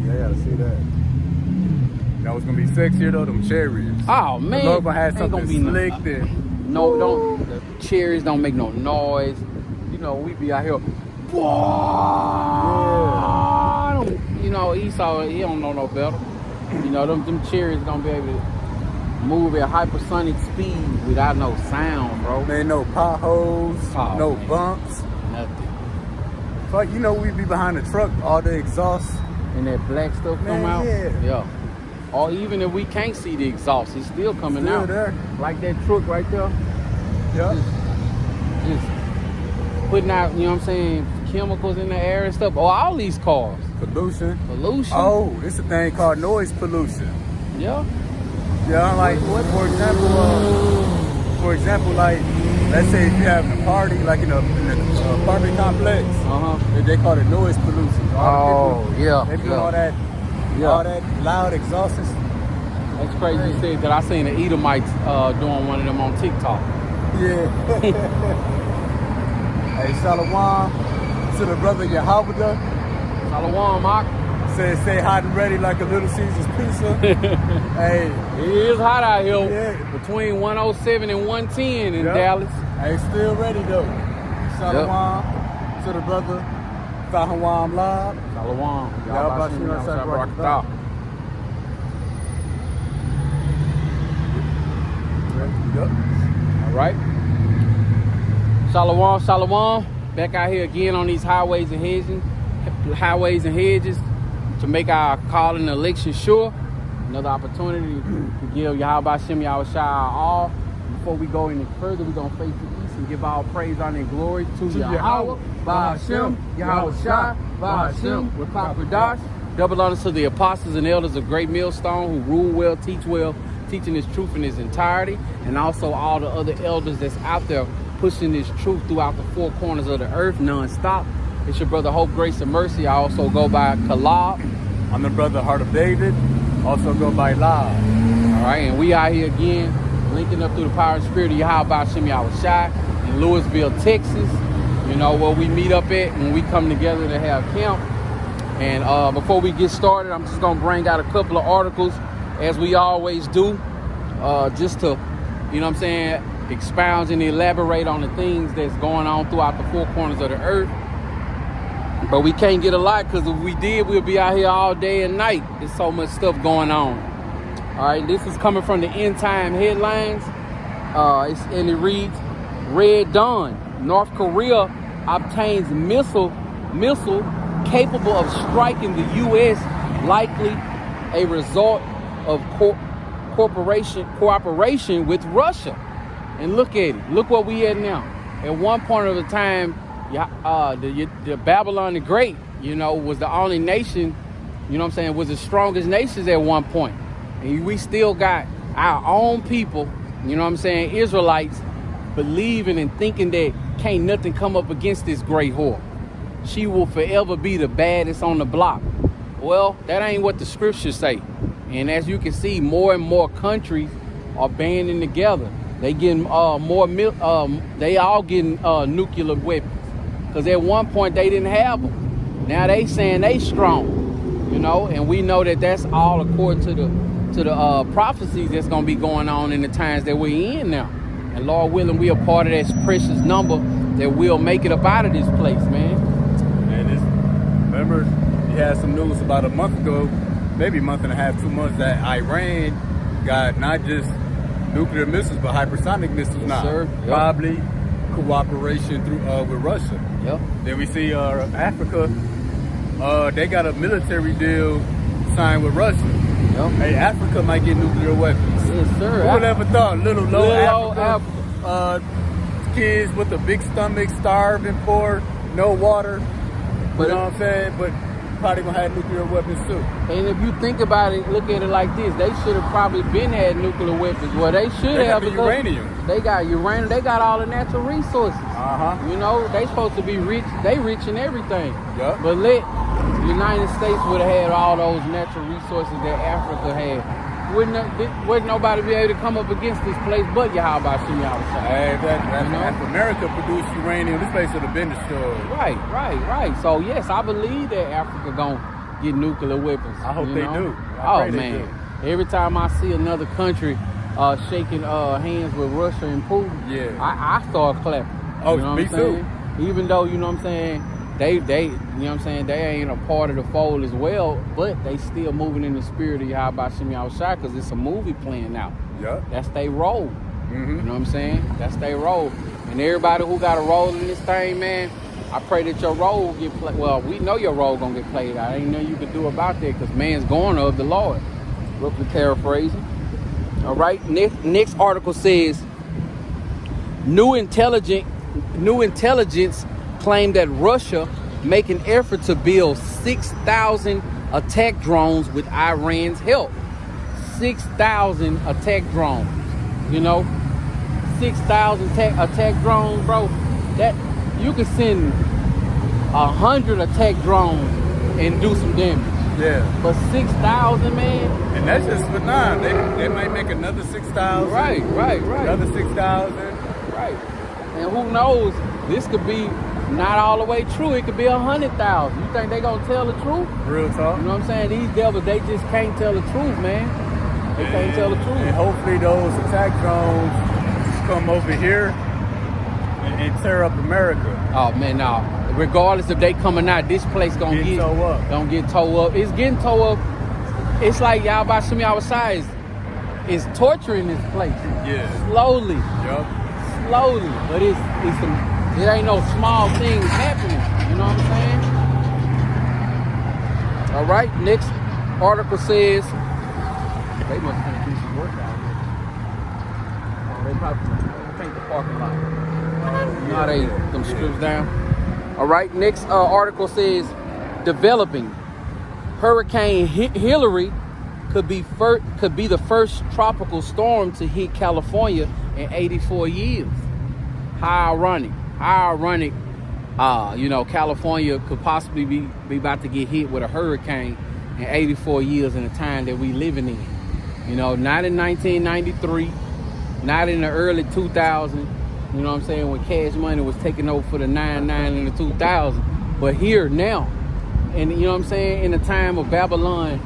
Yeah, I gotta see that. You know what's gonna be sexier though? Them cherries. Oh man, the Lord gonna have something gonna be slick no, don't. The cherries don't make no noise. You know, we be out here. Yeah. You know, Esau, he don't know no better. You know, them cherries gonna be able to move at hypersonic speed without no sound, bro. Man, no potholes, no man. bumps. Nothing. Fuck, you know we be behind the truck, all the exhaust. And that black stuff come out. Yeah. Or even if we can't see the exhaust, it's still coming out. There. Like that truck right there. Yeah. Just putting out, you know what I'm saying, chemicals in the air and stuff. Or all these cars. Pollution. Oh, it's a thing called noise pollution. Yeah. Yeah, like for example, like let's say if you're having a party, like in a apartment complex, they call it noise pollution. They do all that loud exhaust. That's crazy you said that. I seen the Edomites doing one of them on TikTok. Yeah. Hey, Shalom to the brother Yahweh. Shalom, Mark. Say hot and ready like a Little Caesar's pizza. Hey. It is hot out here. Between 107 and 110 in Dallas. Hey, still ready though. Shalom to the brother Fahawam Lab. Shalom. Y'all about to All right. Shalom. Back out here again on these highways and hedges to make our call and election sure. Another opportunity to give Yahweh Shem Yahushua all. Before we go any further, we're going to face the east and give all praise, honor, and glory to Yahweh, Ba'ashem, Yahushua, Ba'ashem, Rakah Kodash. Double honors to the apostles and elders of Great Millstone who rule well, teach well, teaching this truth in its entirety, and also all the other elders that's out there pushing this truth throughout the four corners of the earth non-stop. It's your brother Hope, Grace, and Mercy. I also go by Kalab. I'm the brother Heart of David. Also go by Lab. All right, and we out here again, linking up through the power and spirit of Yahweh Shem Yahushua in Louisville, Texas. You know, where we meet up at when we come together to have camp. And before we get started, I'm just going to bring out a couple of articles, as we always do, just to, you know what I'm saying, expound and elaborate on the things that's going on throughout the four corners of the earth. But we can't get a lot, because if we did, we'll be out here all day and night. There's so much stuff going on. All right, this is coming from the End Time Headlines. And it reads, Red Dawn, North Korea obtains missile capable of striking the U.S., likely a result of cooperation with Russia. And look at it. Look what we at now. At one point of the time, the Babylon the Great, you know, was the only nation, you know what I'm saying, was the strongest nations at one point. And we still got our own people, you know what I'm saying, Israelites, believing and thinking that can't nothing come up against this great whore. She will forever be the baddest on the block. Well, that ain't what the scriptures say. And as you can see, more and more countries are banding together. They getting they all getting nuclear weapons. Because at one point they didn't have them. Now they saying they strong, you know, and we know that that's all according to the prophecies that's going to be going on in the times that we're in now. And Lord willing, we are part of that precious number that will make it up out of this place, man. And remember, you had some news about a month ago, maybe a month and a half, 2 months, that Iran got not just nuclear missiles, but hypersonic missiles now. Sir. Yep. Probably cooperation through with Russia. Yep. Then we see Africa, they got a military deal signed with Russia. Yep. Hey, Africa might get nuclear weapons. Yes, sir. Who would ever thought? Little Africa. Kids with a big stomach, starving, poor, no water. But you know what I'm saying? But probably gonna have nuclear weapons too. And if you think about it, look at it like this: they should have probably been had nuclear weapons. Well, they should have. They got uranium. They got uranium. They got all the natural resources. You know, they supposed to be rich. They rich in everything. Yep. But the United States would have had all those natural resources that Africa had. Wouldn't nobody be able to come up against this place but Yahweh Shem Yahushua. Hey, if America produced uranium, this place would have been destroyed. Right. So yes, I believe that Africa gonna get nuclear weapons. I hope you they know? do. I pray they man. Every time I see another country shaking hands with Russia and Putin, Yeah. I start clapping. Oh, you know me what I'm saying? Even though, you know what I'm saying, they you know what I'm saying, they ain't a part of the fold as well, but they still moving in the spirit of Yahweh Shem Yahushua because it's a movie playing out. Yup. That's their role. Mm-hmm. You know what I'm saying? That's their role. And everybody who got a role in this thing, man, I pray that your role get played. Well, we know your role gonna get played out. Ain't nothing you can do about that because man's going of the Lord. Roughly paraphrasing. All right. Next article says new intelligence claimed that Russia make an effort to build 6,000 attack drones with Iran's help. 6,000 attack drones. You know, 6,000 attack drones, bro. That you can send 100 attack drones and do some damage. Yeah. But 6,000, man. And that's just for 9. They might make another 6,000. Right. Another 6,000. Right. And who knows? This could be not all the way true. It could be 100,000. You think they gonna tell the truth? Real talk. You know what I'm saying? These devils, they just can't tell the truth, man. They can't tell the truth. And hopefully those attack drones come over here and tear up America. Oh man, no. Regardless if they coming out, this place gonna get towed up. Gonna get towed up. It's getting towed up. It's like Yahweh Shem Yahushua is torturing this place. Yeah. Slowly. Yup. Slowly. But it ain't no small things happening. You know what I'm saying? All right. Next article says they must have do some work out here. They probably paint the parking lot. You know how they them strips down. All right. Next article says developing Hurricane Hillary could be the first tropical storm to hit California in 84 years. How ironic. You know, California could possibly be about to get hit with a hurricane in 84 years in the time that we living in. You know, not in 1993, not in the early 2000s. You know what I'm saying? When Cash Money was taking over for the 99 in the 2000s. But here now, and you know what I'm saying? In the time of Babylon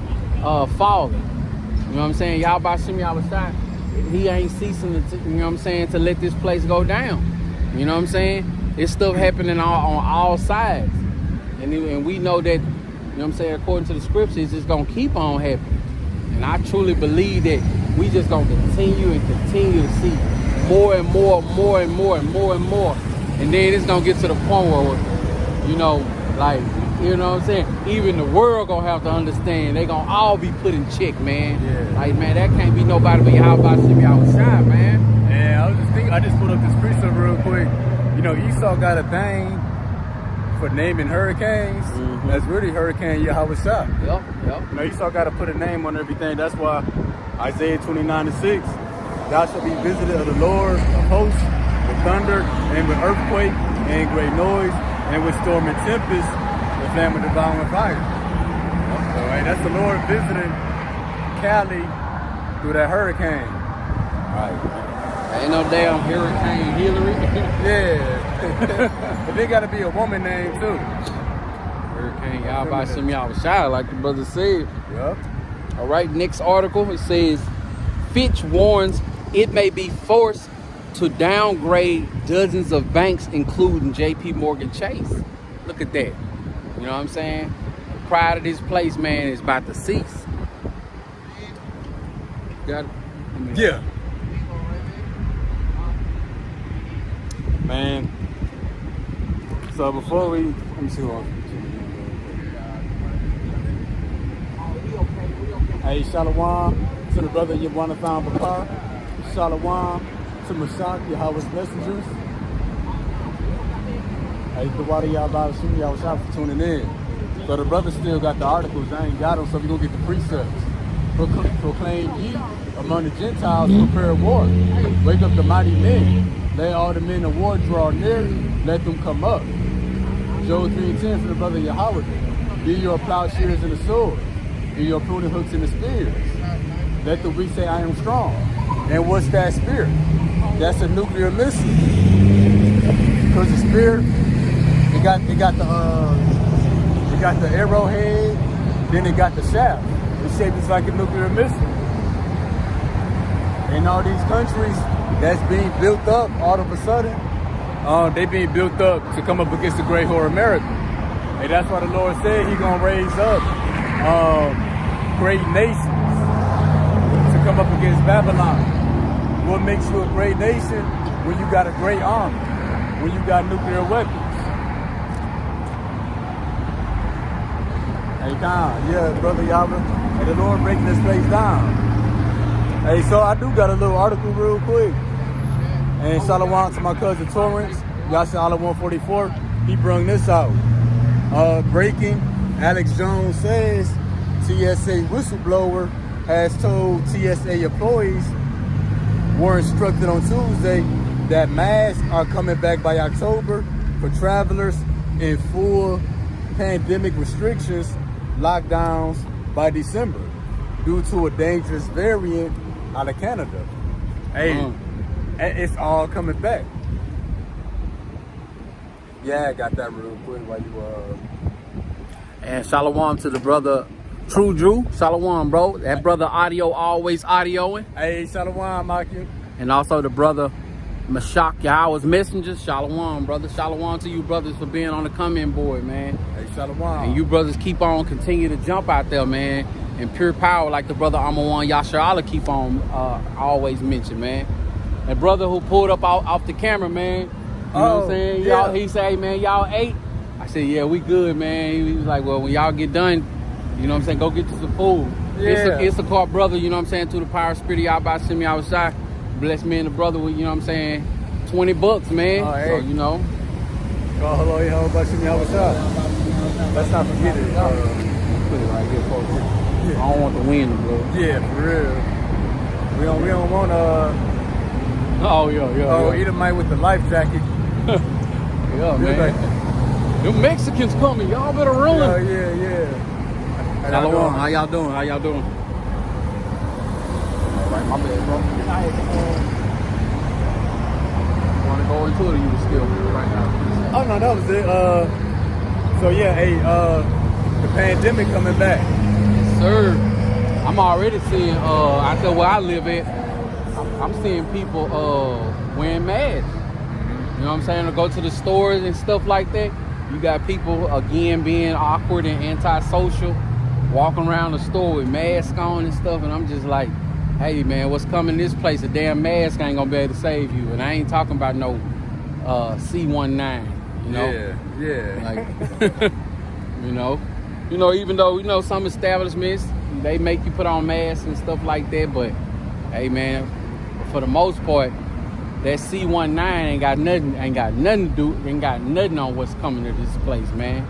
falling. You know what I'm saying? Yahweh Shem Yahushua, he ain't ceasing to, you know what I'm saying, to let this place go down. You know what I'm saying? It's stuff happening on all sides. And we know that, you know what I'm saying, according to the scriptures, it's just going to keep on happening. And I truly believe that we just going to continue to see more and more. And then it's going to get to the point where, you know, like, you know what I'm saying? Even the world going to have to understand. They going to all be put in check, man. Yeah. Like, man, that can't be nobody but Yahweh Shem Yahushua, man. And I was just thinking, I just put up this precept real quick. You know, Esau got a thing for naming hurricanes. Mm-hmm. That's really Hurricane Yahushua. Yep. You know, Esau got to put a name on everything. That's why Isaiah 29:6, thou shalt be visited of the Lord of hosts with thunder and with earthquake and great noise and with storm and tempest, with famine, devouring fire. So, hey, that's the Lord visiting Cali through that hurricane. Right. Ain't no damn Hurricane Hillary. Yeah. But they got to be a woman name too. Hurricane Yahweh Shem Yahushua, like the brother said. Yep. All right, next article, it says, Fitch warns it may be forced to downgrade dozens of banks, including J.P. Morgan Chase. Look at that. You know what I'm saying? The pride of this place, man, is about to cease. Got it? Yeah. Man. So before we, let me see who else. Hey, Shalom to the brother Yabwanathan Bakar. Shalom to Mashak, Yahweh's messengers. Hey, the water y'all about to shoot y'all shot for tuning in. So the brother still got the articles. I ain't got them, so we gonna get the precepts. Proclaim ye among the Gentiles, prepare war. Wake up the mighty men. Let all the men of war draw near. Let them come up. Job 3:10 for the brother Yahweh. Be your plowshares and the sword. Be your pruning hooks and the spears. Let the weak say, I am strong. And what's that spear? That's a nuclear missile. Because the spear, it got the arrowhead, Then it got the shaft. It's shaped just like a nuclear missile. In all these countries that's being built up all of a sudden, they being built up to come up against the great whore America. And that's why the Lord said He gonna raise up great nations to come up against Babylon. What makes you a great nation? When you got a great army, when you got nuclear weapons. Hey, Con, yeah, Brother Yahweh, and the Lord breaking this place down. Hey, so I do got a little article real quick. And shalom to my cousin Torrance, Yasha Allah 144, he brung this out. Breaking, Alex Jones says TSA whistleblower has told TSA employees were instructed on Tuesday that masks are coming back by October for travelers and full pandemic restrictions, lockdowns by December due to a dangerous variant out of Canada. Hey, it's all coming back. Yeah, I got that real quick while you And shalom to the brother True Drew. Shalom, bro. That brother Audio always audioing. Hey, shalom, Maki. And also the brother Mashak Yahweh's Messengers. Shalom, brother. Shalom to you brothers for being on the come-in board, man. Hey, shalom. And you brothers keep on continue to jump out there, man. In pure power, like the brother Amawan Yasha Allah keep on always mention, man. That brother who pulled up off the camera, man. You know what I'm saying? Yeah. Y'all, he say, man, y'all ate? I said, yeah, we good, man. He was like, well, when y'all get done, you know what I'm saying, go get you some food. Yeah. It's a car brother, you know what I'm saying, to the power spirit of y'all by send me outside. Bless me and the brother with, you know what I'm saying, $20, man. Oh, hey. So, you know. Oh, hello, how about you? What's up? Let's not forget it. Put it right here, folks. I don't want the wind to blow. Yeah, for real. We don't want Oh, yeah. Edomite with the life jacket. Yeah, man. Them Mexicans coming. Y'all better run. Yeah. Shalom. How y'all doing? All right, my bad, bro. You want to go into it or you were still right now? Oh, no, that was it. So, yeah, hey, the pandemic coming back. Yes, sir. I'm already seeing, out there where I live at, I'm seeing people wearing masks. You know what I'm saying? To go to the stores and stuff like that. You got people, again, being awkward and antisocial, walking around the store with masks on and stuff. And I'm just like, hey, man, what's coming this place? A damn mask ain't going to be able to save you. And I ain't talking about no C19, you know? Yeah. Like, you know, even though, some establishments, they make you put on masks and stuff like that. But, hey, man, for the most part, that C19 ain't got nothing to do, ain't got nothing on what's coming to this place, man.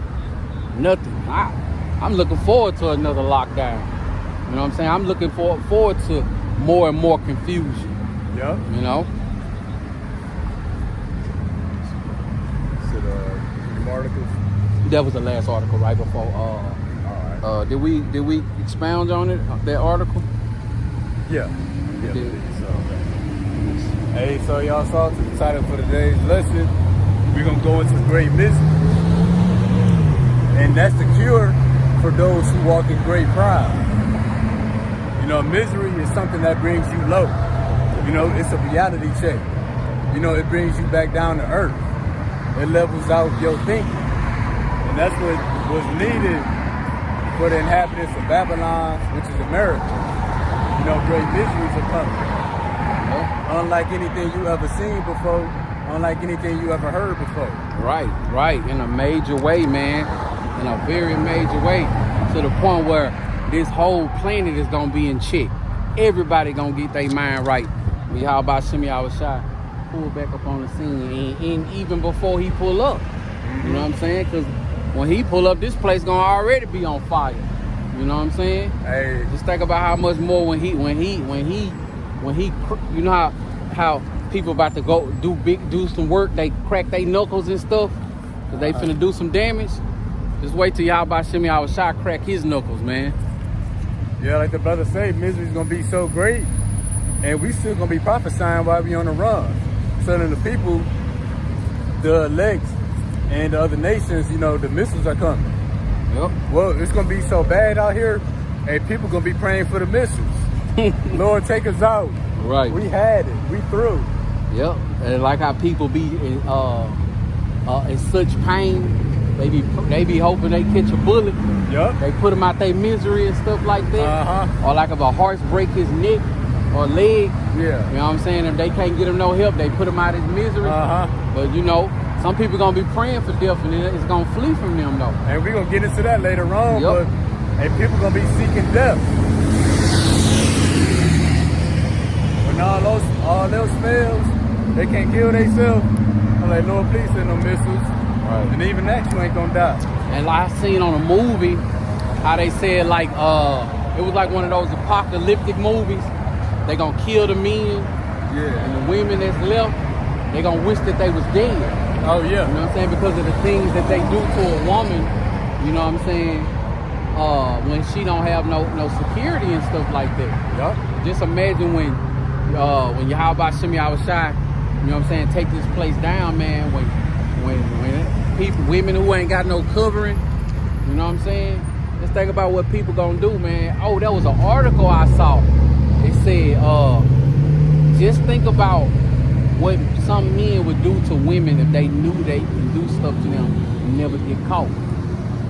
Nothing. I'm looking forward to another lockdown. You know what I'm saying? I'm looking forward to more and more confusion. Yeah. You know? Articles? That was the last article right before. All right. Did we expound on it? That article? Yeah. We did. Hey, so y'all saw the title for today's lesson. We're gonna go into great misery, and that's the cure for those who walk in great pride. You know, misery is something that brings you low. You know, it's a reality check. You know, it brings you back down to earth. It levels out your thinking, and that's what was needed for the inhabitants of Babylon, which is America. You know, great miseries are coming. Unlike anything you ever seen before, unlike anything you ever heard before. Right, in a major way, man. In a very major way. To the point where this whole planet is gonna be in check. Everybody gonna get their mind right. We how about Shimmy Awashai pull back up on the scene, and even before he pull up. You know what I'm saying? Because when he pull up, this place gonna already be on fire. You know what I'm saying? Hey, just think about how much more when he you know how people about to go do some work, they crack their knuckles and stuff because they finna do some damage. Just wait till y'all about Shimmy Awashai crack his knuckles, man. Yeah, like the brother say, misery's gonna be so great, and we still gonna be prophesying while we on the run, telling the people, the elect and the other nations, you know, the missiles are coming. Yep. Well, it's gonna be so bad out here, and people gonna be praying for the missiles. Lord, take us out. Right. We had it. We through. Yep. And like how people be in such pain. They be hoping they catch a bullet. Yup. They put them out their misery and stuff like that. Or like if a horse break his neck or leg. Yeah. You know what I'm saying? If they can't get him no help, they put him out his misery. But you know, some people gonna be praying for death and it's gonna flee from them though. And we're gonna get into that later on. Yep. But and people gonna be seeking death. When all those fails, they can't kill themselves. I'm like, Lord, please send no missiles. Right. And even that, you ain't gonna die. And like I seen on a movie, how they said like it was like one of those apocalyptic movies. They gonna kill the men, and the women that's left, they gonna wish that they was dead. Oh yeah. You know what I'm saying? Because of the things that they do to a woman, you know what I'm saying? When she don't have no security and stuff like that. Yep. Just imagine when Yahweh Shem Yahushai, you know what I'm saying, take this place down, man, when people, women who ain't got no covering, you know what I'm saying? Just think about what people gonna do, man. Oh, there was an article I saw. It said, just think about what some men would do to women if they knew they could do stuff to them and never get caught.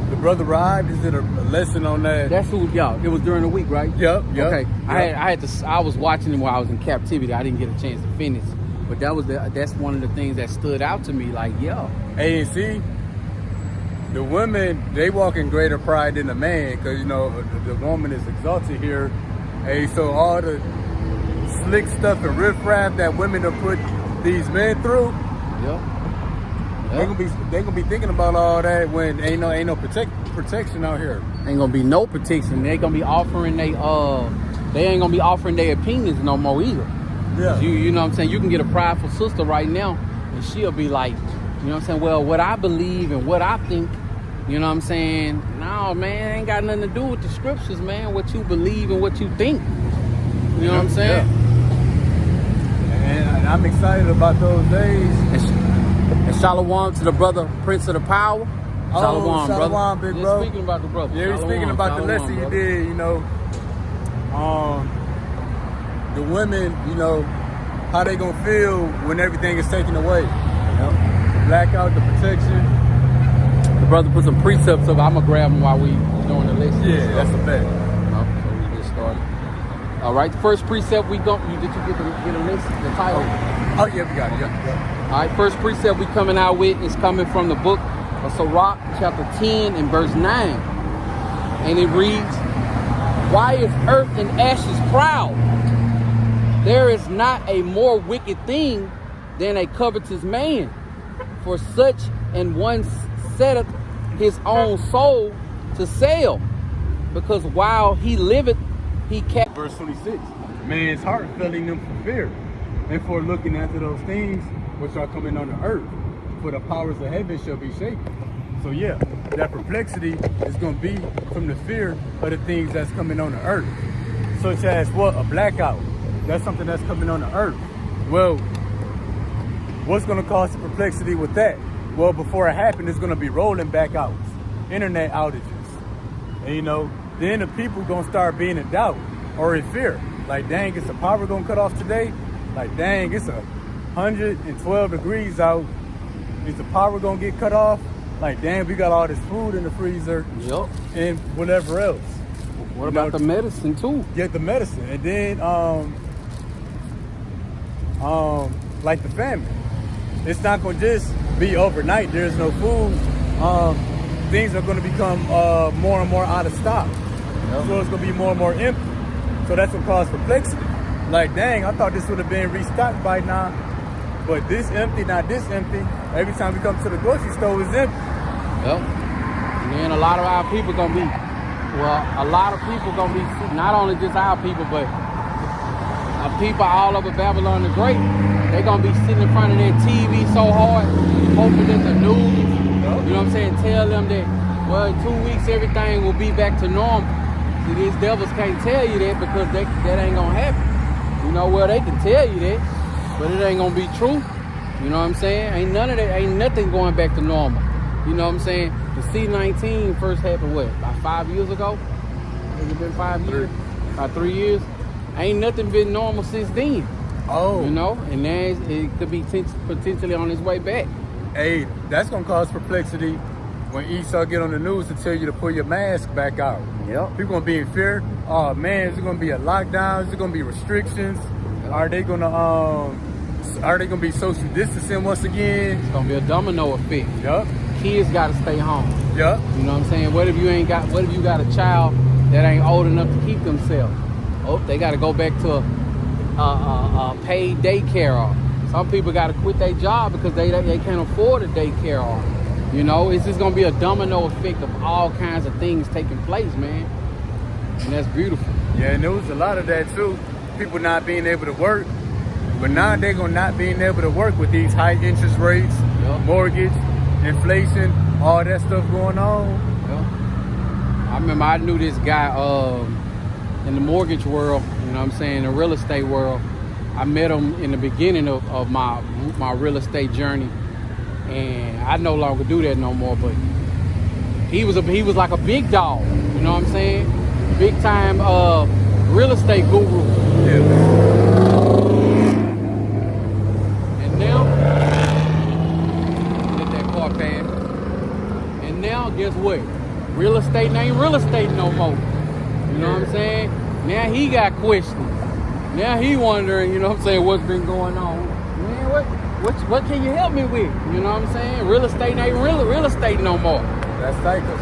The brother arrived. Is it a lesson on that? That's who, yeah. It was during the week, right? Yep. Okay. Yep. I was watching it while I was in captivity. I didn't get a chance to finish, but that's one of the things that stood out to me. Like, yeah. Hey, and see, the women, they walk in greater pride than the man, because you know the woman is exalted here. Hey, so all the slick stuff and riffraff that women have put these men through. Yeah. They gonna be thinking about all that when ain't no protection out here. Ain't gonna be no protection. They gonna be offering they ain't gonna be offering their opinions no more either. Yeah. You know what I'm saying? You can get a prideful sister right now and she'll be like, you know what I'm saying, well, what I believe and what I think, you know what I'm saying? No, man, ain't got nothing to do with the scriptures, man. What you believe and what you think. You know what I'm saying? Yeah. And I'm excited about those days. And shalom to the brother, Prince of the Power. Shalom, brother. Shalom, big bro. Speaking about the brother. Yeah, we're speaking about the lesson you did, you know. The women, you know, how they gonna feel when everything is taken away. Yep. The blackout, the protection. The brother put some precepts up. I'm gonna grab them while we doing the lesson. Yeah, that's the bet. So we get started. All right, the first precept we go. Did you get a list? The title? Oh yeah, we got it. Yeah. All right, first precept we coming out with is coming from the book of Sirach, chapter 10 and verse 9. And it reads, why is earth and ashes proud? There is not a more wicked thing than a covetous man. For such an one setteth his own soul to sell. Because while he liveth, he can't. Verse 26. Man's heart filling them for fear, and for looking after those things which are coming on the earth, for the powers of heaven shall be shaken. So yeah, that perplexity is going to be from the fear of the things that's coming on the earth. Such as what? A blackout. That's something that's coming on the earth. Well, what's going to cause the perplexity with that? Well, before it happened, it's going to be rolling backouts, internet outages. And you know, then the people going to start being in doubt or in fear. Like, dang, is the power going to cut off today? Like, dang, it's 112 degrees out. Is the power gonna get cut off? Like, damn, we got all this food in the freezer. Yep. And whatever else. What about the medicine too? Get the medicine. And then like the famine. It's not gonna just be overnight. There's no food. Things are gonna become more and more out of stock. Yep. So it's gonna be more and more empty. So that's what caused perplexity. Like, dang, I thought this would have been restocked by now. But this empty, not this empty. Every time we come to the grocery store, it's empty. Yep. And then a lot of our people gonna be, not only just our people, but people all over Babylon the Great. They gonna be sitting in front of their TV so hard, hoping that the news, you know what I'm saying, tell them that, well, in 2 weeks everything will be back to normal. See, these devils can't tell you that because that ain't gonna happen. You know, well, they can tell you that, but it ain't gonna be true. You know what I'm saying? Ain't nothing going back to normal. You know what I'm saying? The C-19 first happened, what, about 5 years ago? Has it been 5 years? About 3 years? Ain't nothing been normal since then. Oh. You know, and now it could be potentially on its way back. Hey, that's gonna cause perplexity when Esau get on the news to tell you to pull your mask back out. Yep. People gonna be in fear. Oh man, is it gonna be a lockdown? Is it gonna be restrictions? Yep. Are they gonna be social distancing once again? It's gonna be a domino effect. Yup. Kids gotta stay home. Yup. You know what I'm saying? What if you got a child that ain't old enough to keep themselves? Oh, they gotta go back to a paid daycare. Some people gotta quit their job because they can't afford a daycare. You know, it's just gonna be a domino effect of all kinds of things taking place, man. And that's beautiful. Yeah, and there was a lot of that too. People not being able to work. But now they're gonna not being able to work with these high interest rates, Yep. mortgage, inflation, all that stuff going on. Yeah. I remember I knew this guy in the mortgage world, you know what I'm saying, the real estate world. I met him in the beginning of my real estate journey, and I no longer do that no more, but he was like a big dog, you know what I'm saying? Big time real estate guru. Yeah. And now, let that car pass. And now, guess what? Real estate ain't real estate no more. You know what I'm saying? Now he got questions. Now he wondering, you know what I'm saying, what's been going on. Man, what can you help me with? You know what I'm saying? Real estate ain't real estate no more. That's tight, cause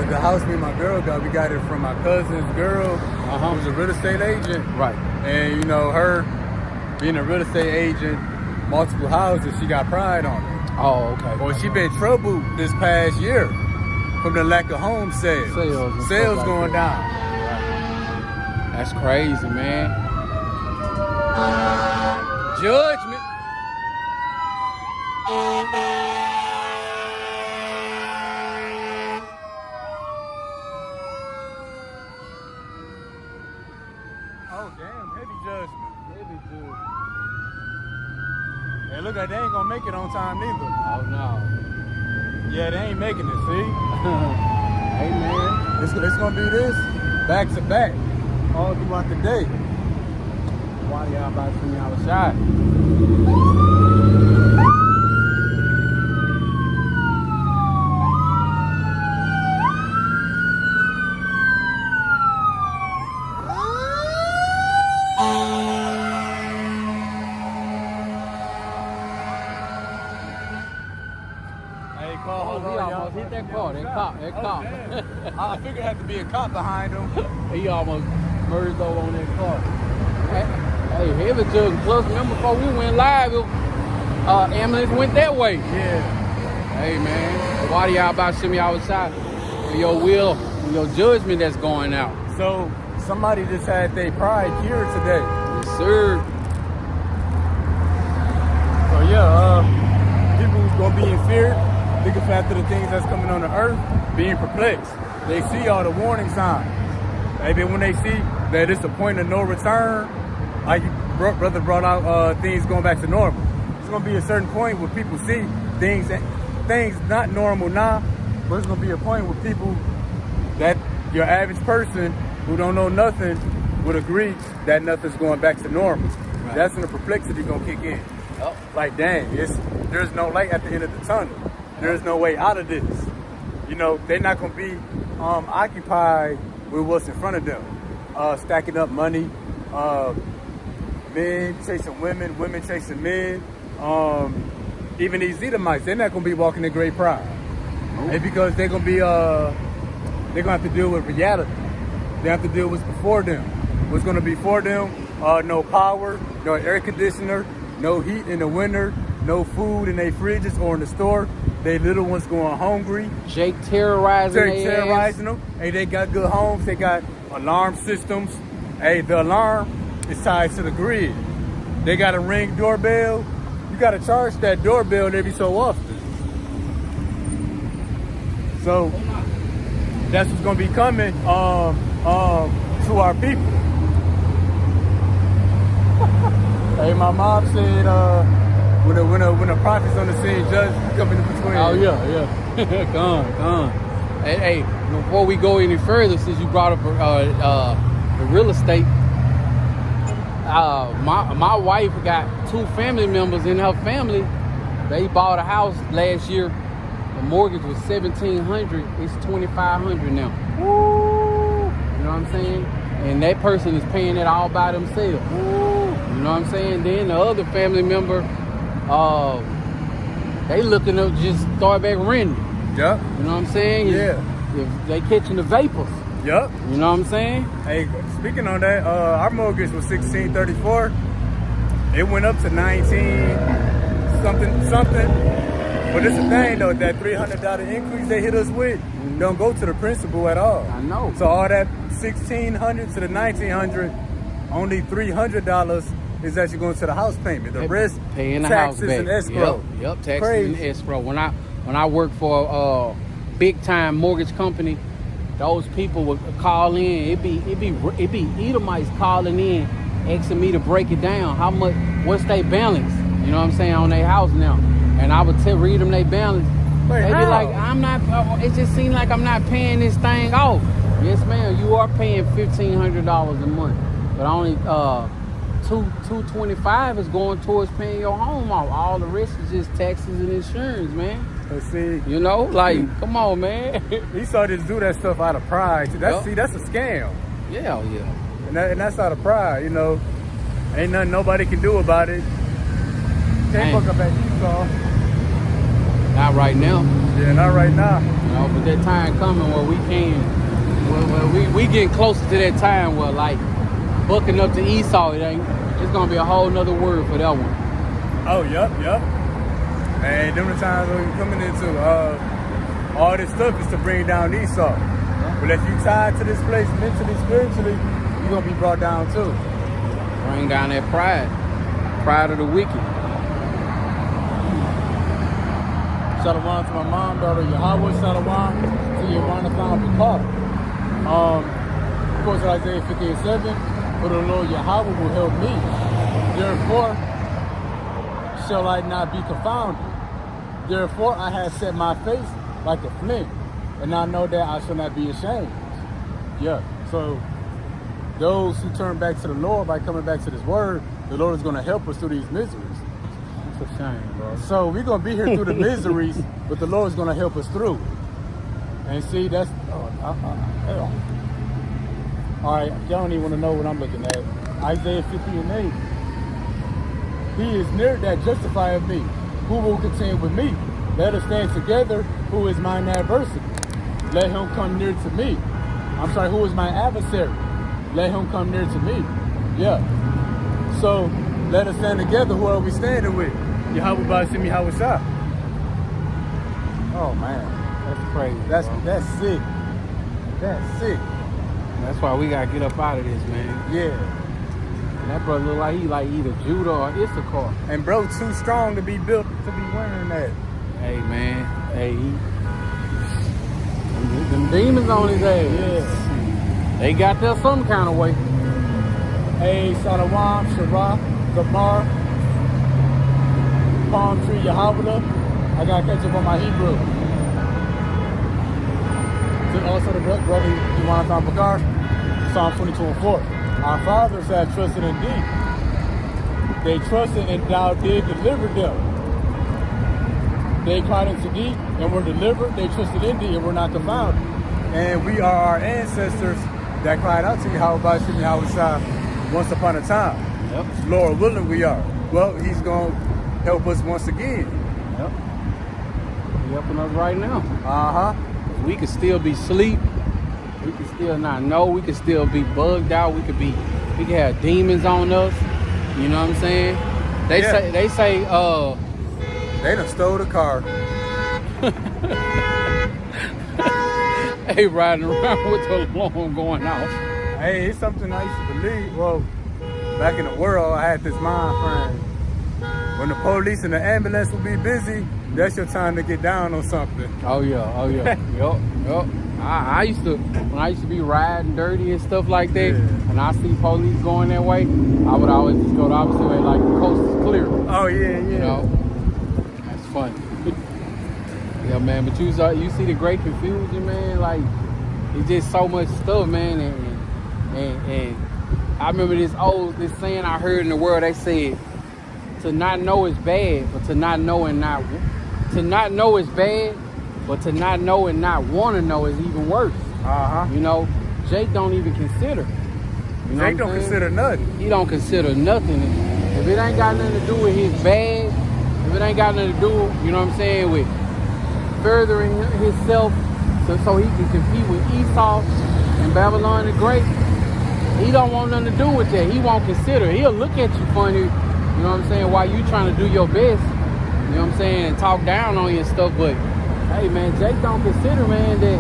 the house me and my girl got, we got it from my cousin's girl, who's a real estate agent. Right. And you know, her being a real estate agent, multiple houses, she got pride on it. Oh, okay. Well, she been troubled this past year from the lack of home sales. Sales like going that. down. That's crazy, man. Judgment. Oh, damn, heavy judgment. Maybe too. And look like they ain't gonna make it on time neither. Oh no. Yeah, they ain't making it, see? Hey man. It's gonna be this back to back all throughout the day. Why y'all about to see me outside? Hey, Carl, hold He on, almost y'all. hit that car. That cop. Damn. I figured it had to be a cop behind him. He almost merged over on that car. Hey, heavy judgment. Plus, remember before we went live, ambulance went that way. Yeah. Hey man, why do y'all about to send me outside? For your will, for your judgment that's going out. So somebody just had their pride cured today. Yes, sir. So yeah, people gonna be in fear, looking after the things that's coming on the earth, being perplexed. They see all the warning signs. Maybe when they see that it's a point of no return, like brother brought out things going back to normal. It's gonna be a certain point where people see things not normal now, but it's gonna be a point where people, that your average person who don't know nothing would agree that nothing's going back to normal. Right. That's when the perplexity gonna kick in. Oh. Like, dang, there's no light at the end of the tunnel. There's no way out of this. You know, they're not gonna be occupied with what's in front of them. Stacking up money, men chasing women, women chasing men. Even these Edomites, they're not gonna be walking in great pride. And because they're gonna be they're gonna have to deal with reality. They have to deal with what's before them. What's gonna be for them, no power, no air conditioner, no heat in the winter, no food in their fridges or in the store. They little ones going hungry. Jake terrorizing them. Hey, they got good homes. They got alarm systems. Hey, the alarm is tied to the grid. They got a Ring doorbell. You got to charge that doorbell every so often. So that's what's gonna be coming to our people. Hey, my mom said when the prophet's on the scene, judge coming in between. Oh yeah. Gone. Hey, before we go any further, since you brought up the real estate, my wife got 2 family members in her family. They bought a house last year. The mortgage was $1,700. It's $2,500 now. Woo. You know what I'm saying? And that person is paying it all by themselves. Woo. You know what I'm saying? Then the other family member, they looking to just start back renting. Yep. You know what I'm saying? Yeah. If they catching the vapors. Yep. You know what I'm saying? Hey, speaking on that, our mortgage was $1,634. It went up to 19 something. But it's the thing though, that $300 increase they hit us with don't go to the principal at all. I know. So all that $1,600 to the $1,900, only $300 is actually going to the house payment. The rest, paying the taxes house back. and escrow. Yep, taxes Crazy. and escrow. When I worked for a big time mortgage company, those people would call in. It'd be Edomites calling in, asking me to break it down. How much? What's their balance? You know what I'm saying, on their house now? And I would read them their balance. Wait, They be how? like, I'm not. It just seems like I'm not paying this thing off. Yes, ma'am. You are paying $1,500 a month, but only $225 is going towards paying your home off. All the rest is just taxes and insurance, man. Let's see. You know, like, come on, man. He started to do that stuff out of pride. That's Yep. that's a scam. Yeah. And that's out of pride, you know. Ain't nothing nobody can do about it. Can't Ain't. fuck up at Esau. Not right now. Yeah, not right now. You know, but that time coming where we can, we getting closer to that time where, like, bucking up to Esau, it's gonna be a whole nother word for that one. Oh, yep. And them the times when we're coming into all this stuff is to bring down Esau. But if you tied to this place mentally, spiritually, you're gonna be brought down too. Bring down that pride of the wicked. Shalom to my mom, daughter Yahweh, Shalom to Yonathan Bakar. Of course, Isaiah 58:7, for the Lord Yahweh will help me. Therefore, shall I not be confounded. Therefore, I have set my face like a flint, and I know that I shall not be ashamed. Yeah, so those who turn back to the Lord by coming back to this word, the Lord is going to help us through these miseries. It's a shame, bro. So we're going to be here through the miseries, but the Lord's going to help us through. And see, that's... all right, y'all don't even want to know what I'm looking at. Isaiah 50:8. He is near that justifieth me. Who will contend with me? Let us stand together. Who is mine adversary? Let him come near to me. I'm sorry, who is my adversary? Let him come near to me. Yeah. So let us stand together. Who are we standing with? Yahweh Ba'ashem Yahweh Shah. Oh man, That's crazy. that's bro. that's sick. That's sick. That's why we gotta get up out of this, man. Yeah. And that brother look like he like either Judah or Issachar. And bro, too strong to be built to be wearing that. Hey, man. Hey, them demons on his ass. Yeah. They got there some kind of way. Hey, Salawam, Shara, Zamar, Palm Tree, Yahweh. I gotta catch up on my Hebrew. Also the brother Yonathan Bakar, Psalm 22:4. Our fathers have trusted in thee. They trusted and thou did deliver them. They cried unto thee and were delivered. They trusted in thee and were not confounded. And we are our ancestors that cried out to Yahweh Ba'ashem Yahweh Shah once upon a time. Yep. Lord willing we are. Well, he's going to help us once again. Yep. He helping us right now. Uh-huh. We could still be asleep. We could still not know. We could still be bugged out. We could have demons on us. You know what I'm saying? They say They done stole the car. they riding around with the alarm going off. Hey, it's something I used to believe. Well, back in the world, I had this mind frame. When the police and the ambulance will be busy, that's your time to get down on something. Oh yeah. Yup. I I used to, when I used to be riding dirty and stuff like that, Yeah. and I see police going that way, I would always just go the opposite way, like the coast is clear. Oh yeah, yeah. You know, that's funny. Yeah, man. But you see the great confusion, man. Like it's just so much stuff, man. And I remember this saying I heard in the world. They said, to not know is bad, but to not know and not to not know is bad, but to not know and not want to know is even worse. You know, Jake don't even consider. You know Jake don't consider nothing. He don't consider nothing. If it ain't got nothing to do with his bag, if it ain't got nothing to do, you know what I'm saying, with furthering himself so he can compete with Esau and Babylon the Great, he don't want nothing to do with that. He won't consider. He'll look at you funny, you know what I'm saying, while you trying to do your best, you know what I'm saying, and talk down on you and stuff. But hey, man, Jake don't consider, man, that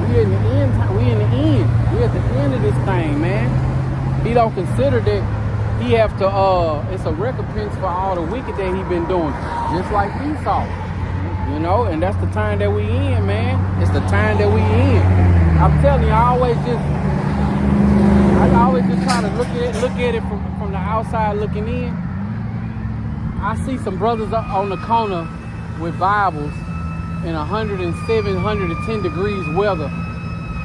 we in the end. We in the end. We at the end of this thing, man. He don't consider that he have to. It's a recompense for all the wicked that he been doing, just like Esau. You know, and that's the time that we in, man. It's the time that we in. I'm telling you, I always just try to look at it from the outside looking in. I see some brothers up on the corner with Bibles in 107, 110 degrees weather.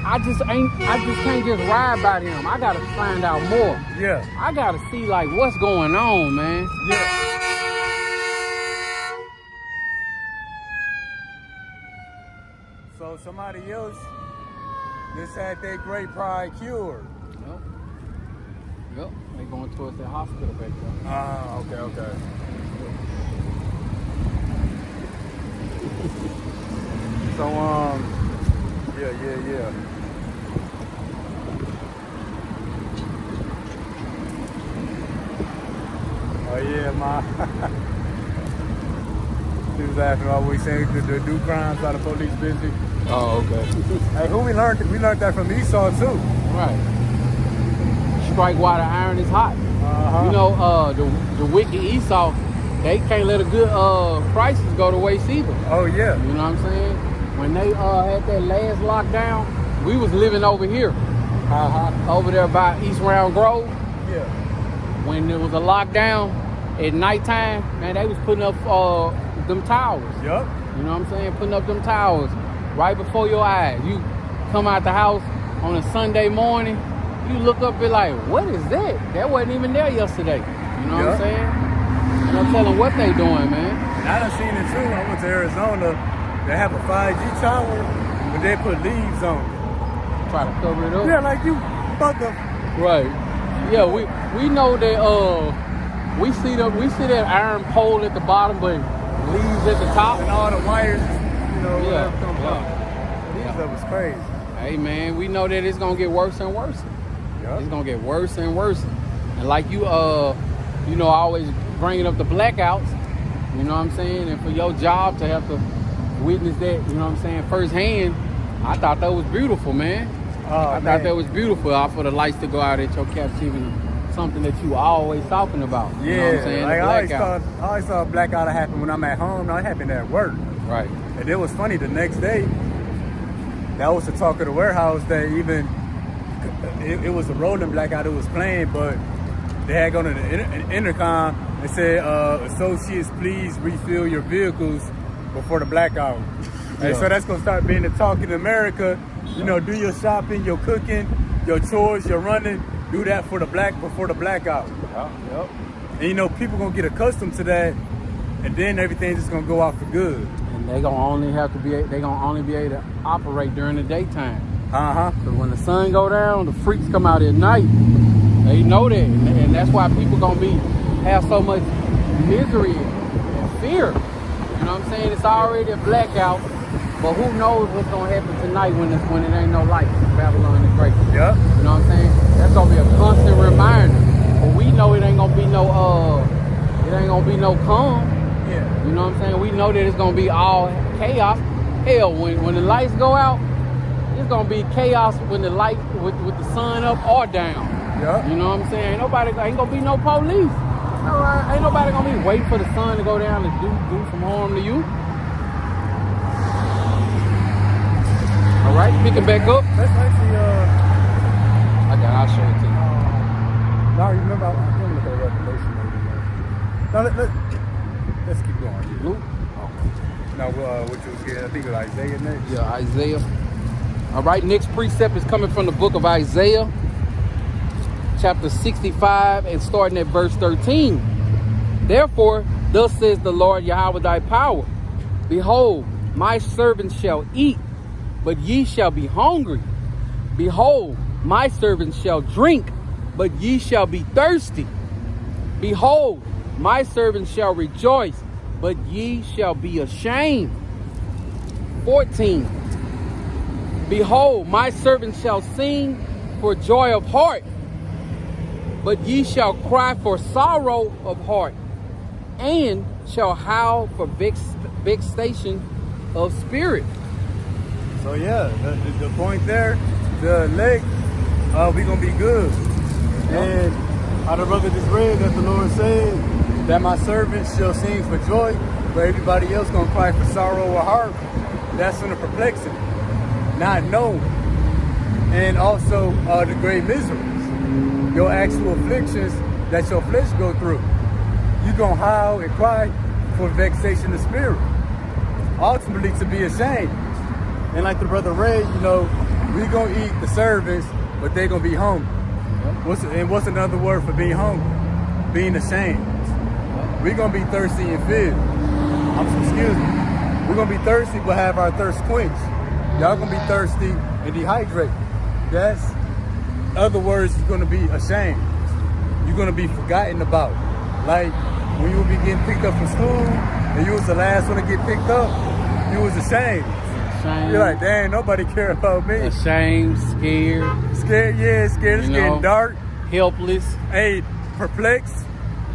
I just can't just ride by them. I gotta find out more. Yeah. I gotta see like what's going on, man. Yeah. So somebody else just had their great pride cured. Yep. They going towards the hospital back there. Okay. So yeah. Oh yeah, ma. She was asking about what we saying to do crimes while the police busy. Oh, okay. Hey, who we learned that from Esau too. Right. Strike while the iron is hot. You know, the wicked Esau, they can't let a good crisis go to waste either. Oh yeah. You know what I'm saying? When they had that last lockdown, we was living over here. Over there by East Round Grove. Yeah. When there was a lockdown at nighttime, man, they was putting up them towers. Yup. You know what I'm saying? Putting up them towers right before your eyes. You come out the house on a Sunday morning, you look up and like, what is that? That wasn't even there yesterday. You know what I'm saying? And I'm telling what they doing, man. And I done seen it too. I went to Arizona. They have a 5G tower, but they put leaves on it. Try to cover it up. Yeah, like you fuck up. Right. Yeah, we know that we see that iron pole at the bottom, but leaves at the top. And all the wires, you know, whatever comes up. Yeah. That was crazy. Hey man, we know that it's gonna get worse and worse. Yep. It's gonna get worse and worse. And like you know, always bringing up the blackouts, you know what I'm saying? And for your job to have to witness that, you know what I'm saying, firsthand, I thought that was beautiful, man. I thought that was beautiful for the lights to go out at your captivity. Something that you always talking about. You know what I'm saying? Like I always saw a blackout happen when I'm at home. Now it happened at work. Right. And it was funny, the next day, that was the talk of the warehouse that even, it was a rolling blackout it was playing, but they had gone to the intercom and said, associates, please refill your vehicles before the blackout. And so that's gonna start being the talk in America. You know, do your shopping, your cooking, your chores, your running, do that before the blackout. Yep. And you know, people gonna get accustomed to that, and then everything's just gonna go out for good. And they gonna only be able to operate during the daytime. But when the sun go down, the freaks come out at night. They know that, and that's why people gonna have so much misery and fear. You know what I'm saying? It's already a blackout, but who knows what's gonna happen tonight when it ain't no light. Babylon the Great. Yeah. You know what I'm saying? That's gonna be a constant reminder. But we know it ain't gonna be no calm. Yeah. You know what I'm saying? We know that it's gonna be all chaos. Hell, when the lights go out, it's gonna be chaos when the light with the sun up or down. Yeah. You know what I'm saying? Ain't gonna be no police. Ain't nobody gonna be waiting for the sun to go down to do some harm to you. All right, pick it back up. Let's actually, I'll show it to you. now remember, I can't look at Revelation maybe. Now let's keep going. Luke? Now, what you was getting, I think it was Isaiah next. Yeah, Isaiah. All right, next precept is coming from the book of Isaiah, chapter 65, and starting at verse 13. Therefore, thus says the Lord Yahweh thy power. Behold, my servants shall eat, but ye shall be hungry. Behold, my servants shall drink, but ye shall be thirsty. Behold, my servants shall rejoice, but ye shall be ashamed. 14. Behold, my servants shall sing for joy of heart, but ye shall cry for sorrow of heart, and shall howl for vexation of spirit. So yeah, the point there, the elect, we gonna be good. And how the brother just read that the Lord said that my servants shall sing for joy, but everybody else gonna cry for sorrow or heart. That's in the perplexity, not knowing. And also the great miseries, your actual afflictions that your flesh go through. You gonna howl and cry for vexation of spirit, ultimately to be ashamed. And like the brother read, you know, we gonna eat the servants, but they gonna be hungry. What's another word for being hungry? Being ashamed. We gonna be thirsty and filled. Excuse me. We're gonna be thirsty, but have our thirst quenched. Y'all gonna be thirsty and dehydrated. That's other words. You're gonna be ashamed. You're gonna be forgotten about. Like when you will be getting picked up from school and you was the last one to get picked up, you was ashamed. You're like, dang, nobody care about me. Ashamed, scared. Scared, yeah, scared. It's getting dark. Helpless. Hey, perplexed.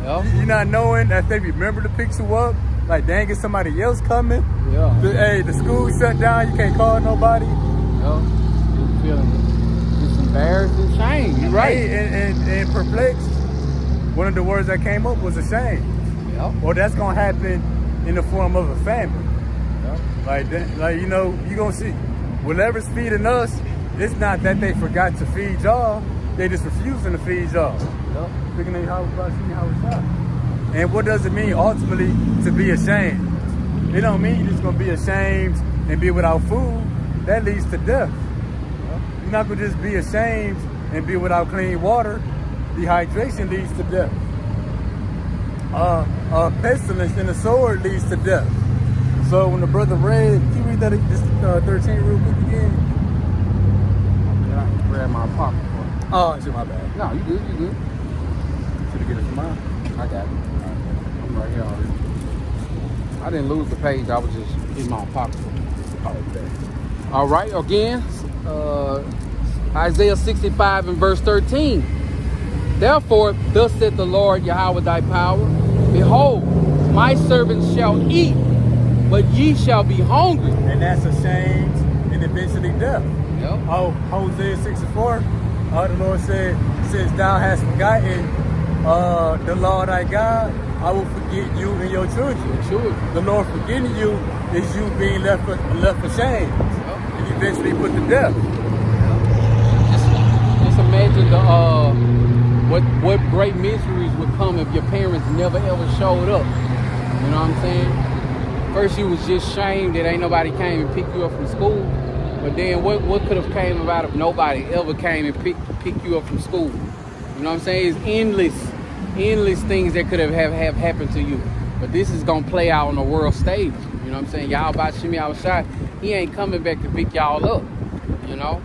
Yep. You not knowing that they remember to pick you up. Like, dang, is somebody else coming? Yeah. The school shut down. You can't call nobody. Yep. You're feeling just embarrassed and shame. You're right. Hey, and perplexed. One of the words that came up was ashamed. Yep. Or that's gonna happen in the form of a famine. Like you know, you gonna see whatever's feeding us. It's not that they forgot to feed y'all; they just refusing to feed y'all. Thinking they how it's not. And what does it mean ultimately to be ashamed? It don't mean you're just gonna be ashamed and be without food. That leads to death. You're not gonna just be ashamed and be without clean water. Dehydration leads to death. Pestilence and the sword leads to death. So when the brother read, can you read that 13 real quick again? Yeah, I can grab my pocket for it. Oh, it's my bad. No, you good, you good. Should have given it to mine. I got it. I'm right here already. I didn't lose the page, I was just in my pocket for it. Okay. All right, again, Isaiah 65 and verse 13. Therefore, thus saith the Lord Yahweh thy power, behold, my servants shall eat, but ye shall be hungry. And that's ashamed and eventually death. Yep. Oh, Hosea 6:4, the Lord said, since thou hast forgotten the Lord thy God, I will forget you and your children. Sure. The Lord forgetting you is you being left ashamed. Yep. And eventually put to death. Just imagine what great miseries would come if your parents never ever showed up. You know what I'm saying? First you was just shamed that ain't nobody came and picked you up from school. But then what could have came about if nobody ever came and picked you up from school? You know what I'm saying? It's endless things that could have happened to you. But this is gonna play out on the world stage. You know what I'm saying? Y'all about Shimmy outside. He ain't coming back to pick y'all up. You know?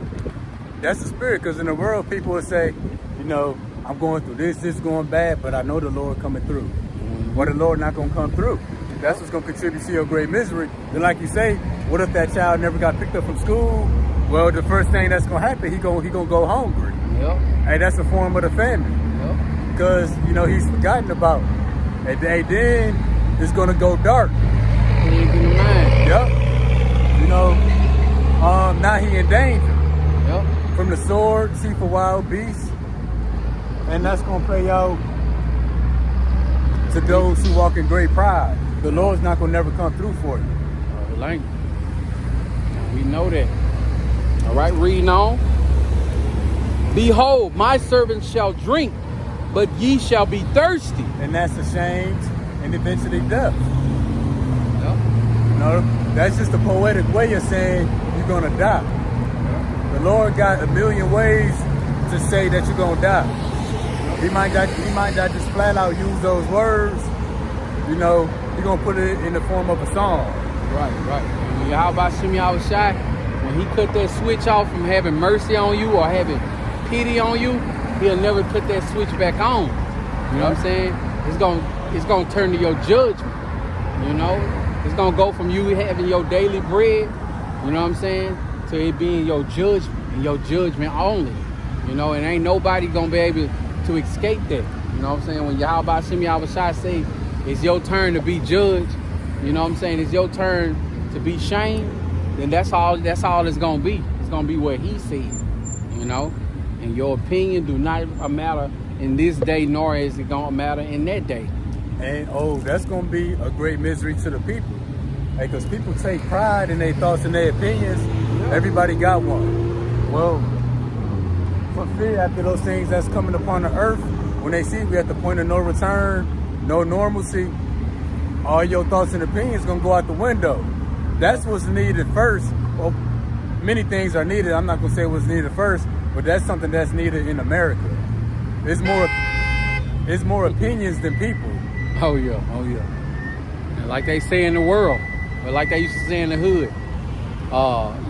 That's the spirit, because in the world people will say, you know, I'm going through this is going bad, but I know the Lord coming through. Or the Lord not gonna come through. That's what's gonna contribute to your great misery. Then like you say, what if that child never got picked up from school? Well, the first thing that's gonna happen, he gonna go hungry. Yep. Hey, that's a form of the famine. Yep. Because, you know, he's forgotten about. And then it's gonna go dark. Clean in the mind. Yep. You know, now he in danger. Yep. From the sword, chief of wild beasts. And that's gonna play out to those who walk in great pride. The Lord's not gonna never come through for you. We know that. All right, reading on. Behold, my servants shall drink, but ye shall be thirsty. And that's ashamed and eventually death. Yep. You know, that's just a poetic way of saying you're gonna die. The Lord got a million ways to say that you're gonna die. He might not just flat out use those words. You know, he's gonna put it in the form of a song. Right. And Yahweh Shem Yahushai, when he cut that switch off from having mercy on you or having pity on you, he'll never put that switch back on. You know what I'm saying? It's gonna turn to your judgment. You know, it's gonna go from you having your daily bread, you know what I'm saying, to it being your judgment and your judgment only. You know, and ain't nobody gonna be able to escape that. You know what I'm saying? When Yahweh Shem Yahushai say it's your turn to be judged, you know what I'm saying, it's your turn to be shamed, then that's all it's gonna be. It's gonna be what he said, you know. And your opinion do not matter in this day, nor is it gonna matter in that day. And that's gonna be a great misery to the people. Because people take pride in their thoughts and their opinions. Everybody got one. Well, for fear after those things that's coming upon the earth, when they see we at the point of no return, no normalcy, all your thoughts and opinions gonna go out the window. That's what's needed first. Well, many things are needed. I'm not gonna say what's needed first, but that's something that's needed in America. It's more opinions than people. Oh yeah. And like they say in the world, or like they used to say in the hood,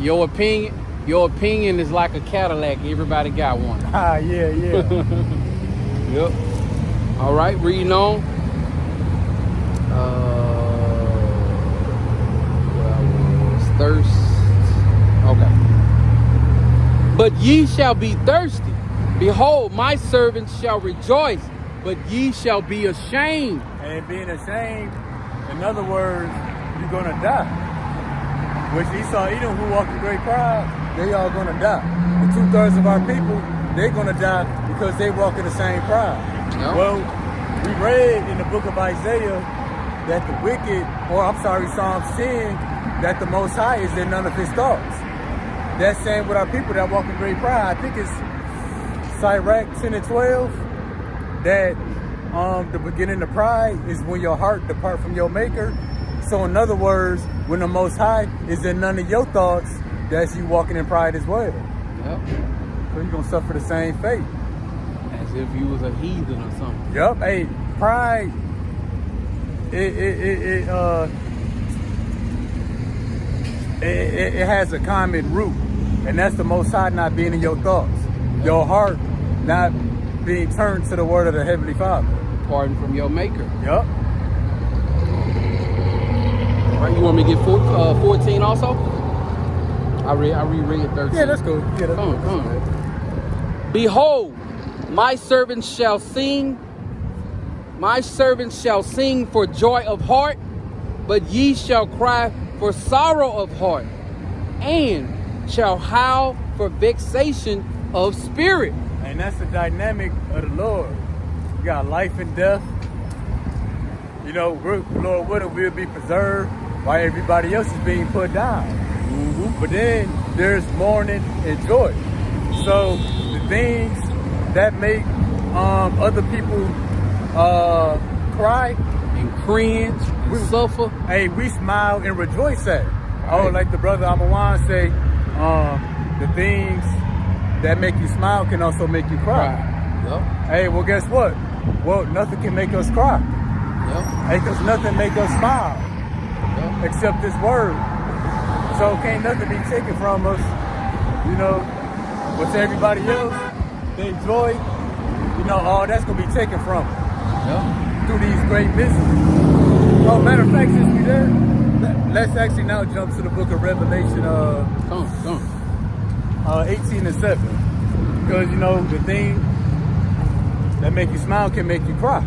your opinion is like a Cadillac. Everybody got one. Yeah. Yep. All right, reading on. Thirst. Okay. But ye shall be thirsty. Behold, my servants shall rejoice, but ye shall be ashamed. And being ashamed, in other words, you're gonna die. Which Esau, Edom, who walk in great pride, they all gonna die. The 2/3 of our people, they're gonna die because they walk in the same pride. Yep. Well, we read in the book of Isaiah that the wicked, Psalms 10, that the Most High is in none of his thoughts. That's saying with our people that walk in great pride. I think it's Sirach 10 and 12, that the beginning of pride is when your heart depart from your maker. So in other words, when the Most High is in none of your thoughts, that's you walking in pride as well. Yep. So you're gonna suffer the same fate. As if you was a heathen or something. Yup. Hey, pride, it has a common root, and that's the Most High not being in your thoughts. Your heart not being turned to the word of the Heavenly Father. Pardon from your maker. Yup. All right, you want me to get 14 also? I reread 13. Yeah, that's cool. Yeah, that's Come cool. on. Behold, my servants shall sing. My servants shall sing for joy of heart, but ye shall cry for sorrow of heart, and shall howl for vexation of spirit. And that's the dynamic of the Lord. You got life and death. You know, Lord willing, we'll be preserved while everybody else is being put down. Mm-hmm. But then there's mourning and joy. So the things that make other people cry And cringe, and suffer. Hey, we smile and rejoice at. Right. Oh, like the brother Amawan say, the things that make you smile can also make you cry. Right. Yep. Hey, well, guess what? Well, nothing can make us cry. Yep. Hey, because nothing make us smile Yep. except this word. So can't nothing be taken from us, you know. But to everybody else, they joy, you know, all that's going to be taken from them Yep. through these great miseries. Oh, matter of fact, since we there, let's actually now jump to the book of Revelation, Come on. 18 and 7. Because, you know, the thing that make you smile can make you cry.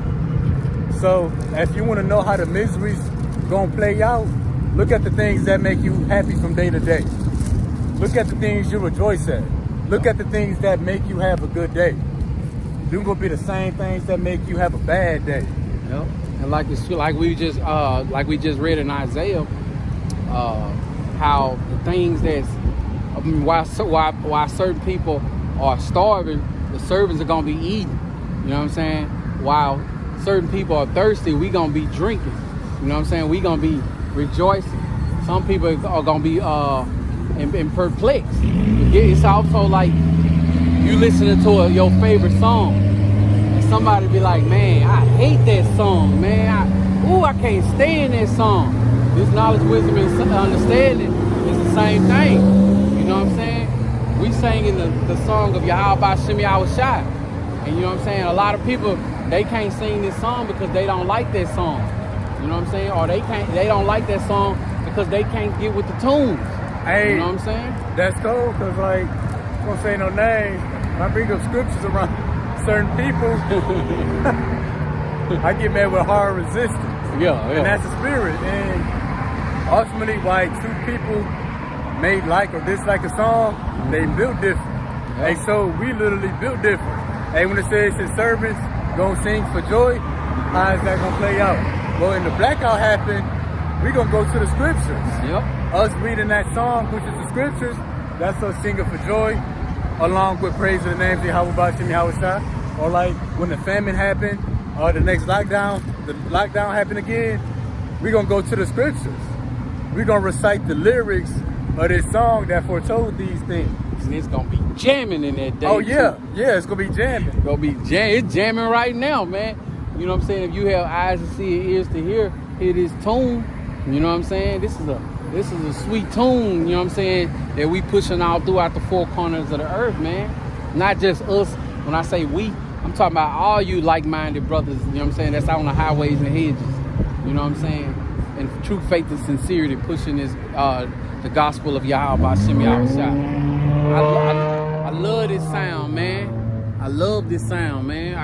So if you want to know how the miseries gonna play out, look at the things that make you happy from day to day. Look at the things you rejoice at. Look at the things that make you have a good day. They're gonna be the same things that make you have a bad day. Yep. And like we just read in Isaiah, how the things that's I mean, while certain people are starving, the servants are gonna be eating. You know what I'm saying? While certain people are thirsty, we gonna be drinking. You know what I'm saying? We gonna be rejoicing. Some people are gonna be in perplexed. It's also like you listening to your favorite song, and somebody be like, "Man, I hate that song, man. I can't stand that song." This knowledge, wisdom, and understanding is the same thing. You know what I'm saying? We singing the song of Yahweh Shem Yahweh Shai. And you know what I'm saying? A lot of people, they can't sing this song because they don't like that song. You know what I'm saying? Or they don't like that song because they can't get with the tunes. Hey, you know what I'm saying? That's cool, because like, I won't say no names. When I bring up scriptures around certain people, I get met with hard resistance. Yeah. And that's the spirit. And ultimately, why two people may like or dislike a song, they built different. Yeah. And so we literally built different. And when it says his servants gonna sing for joy, how is that gonna play out? Well, when the blackout happened, we gonna go to the scriptures. Yep. Us reading that song, which is the scriptures, that's us singing for joy, along with praising the names of Yahweh Bashim Yahweh Shai. Or like when the famine happened, or the next lockdown happened again, we gonna go to the scriptures. We gonna recite the lyrics of this song that foretold these things. And it's gonna be jamming in that day. Oh yeah, too. yeah, it's gonna be jamming. It's gonna be it's jamming right now, man. You know what I'm saying? If you have eyes to see and ears to hear this tune, you know what I'm saying? This is a sweet tune, you know what I'm saying, that we pushing out throughout the four corners of the earth, man. Not just us. When I say we, I'm talking about all you like-minded brothers, you know what I'm saying, that's out on the highways and hedges. You know what I'm saying? And true faith and sincerity pushing this the gospel of Yahweh Bashim Yahweh Shai. I love this sound, man. I love this sound, man.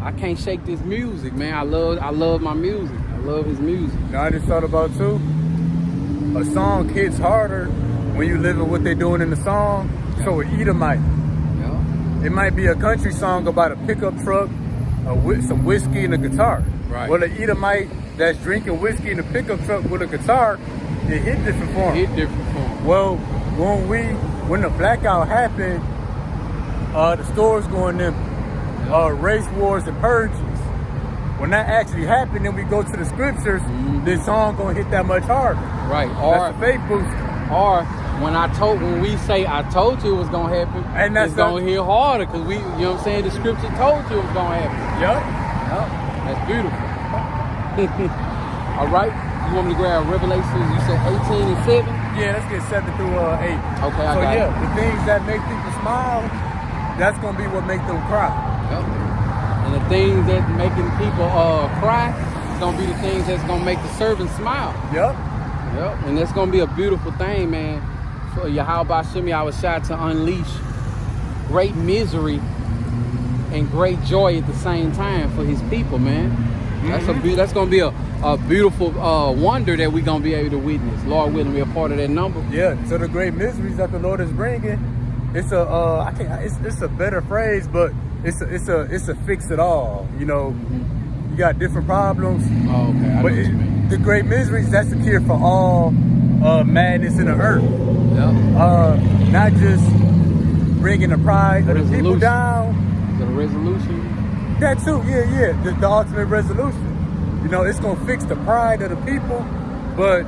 I can't shake this music, man. I love my music. I love his music. Now I just thought about too, a song hits harder when you live in what they're doing in the song. So an Edomite. Yeah. It might be a country song about a pickup truck, some whiskey and a guitar. Right. Well, the Edomite that's drinking whiskey in a pickup truck with a guitar, it hit different for him. Well, when the blackout happened, the stores going empty. Race wars and purges. When that actually happened, then we go to the scriptures, this song gonna hit that much harder. Right. That's a faith booster. Or when we say I told you it was gonna happen, and that's it's gonna hit harder because you know what I'm saying, the scripture told you it was gonna happen. Yep. That's beautiful. All right. You want me to grab Revelation? You said 18 and 7? Yeah, let's get 7 through 8. Okay, I got it. The things that make people smile, that's gonna be what make them cry. Yep. And the things that making people cry is gonna be the things that's gonna make the servants smile. Yep. And that's gonna be a beautiful thing, man, for Yahweh Bashim Yahweh Shai to unleash great misery and great joy at the same time for his people, man. That's gonna be a beautiful wonder that we're gonna be able to witness. Lord willing, be a part of that number. Yeah. So the great miseries that the Lord is bringing, it's a better phrase, but it's a fix it all. You know, you got different problems. Oh, okay. I know what you mean. The great miseries, that's the cure for all madness in the earth. Yeah. Not just bringing the pride of the people down. The resolution. That too, yeah. The ultimate resolution. You know, it's gonna fix the pride of the people, but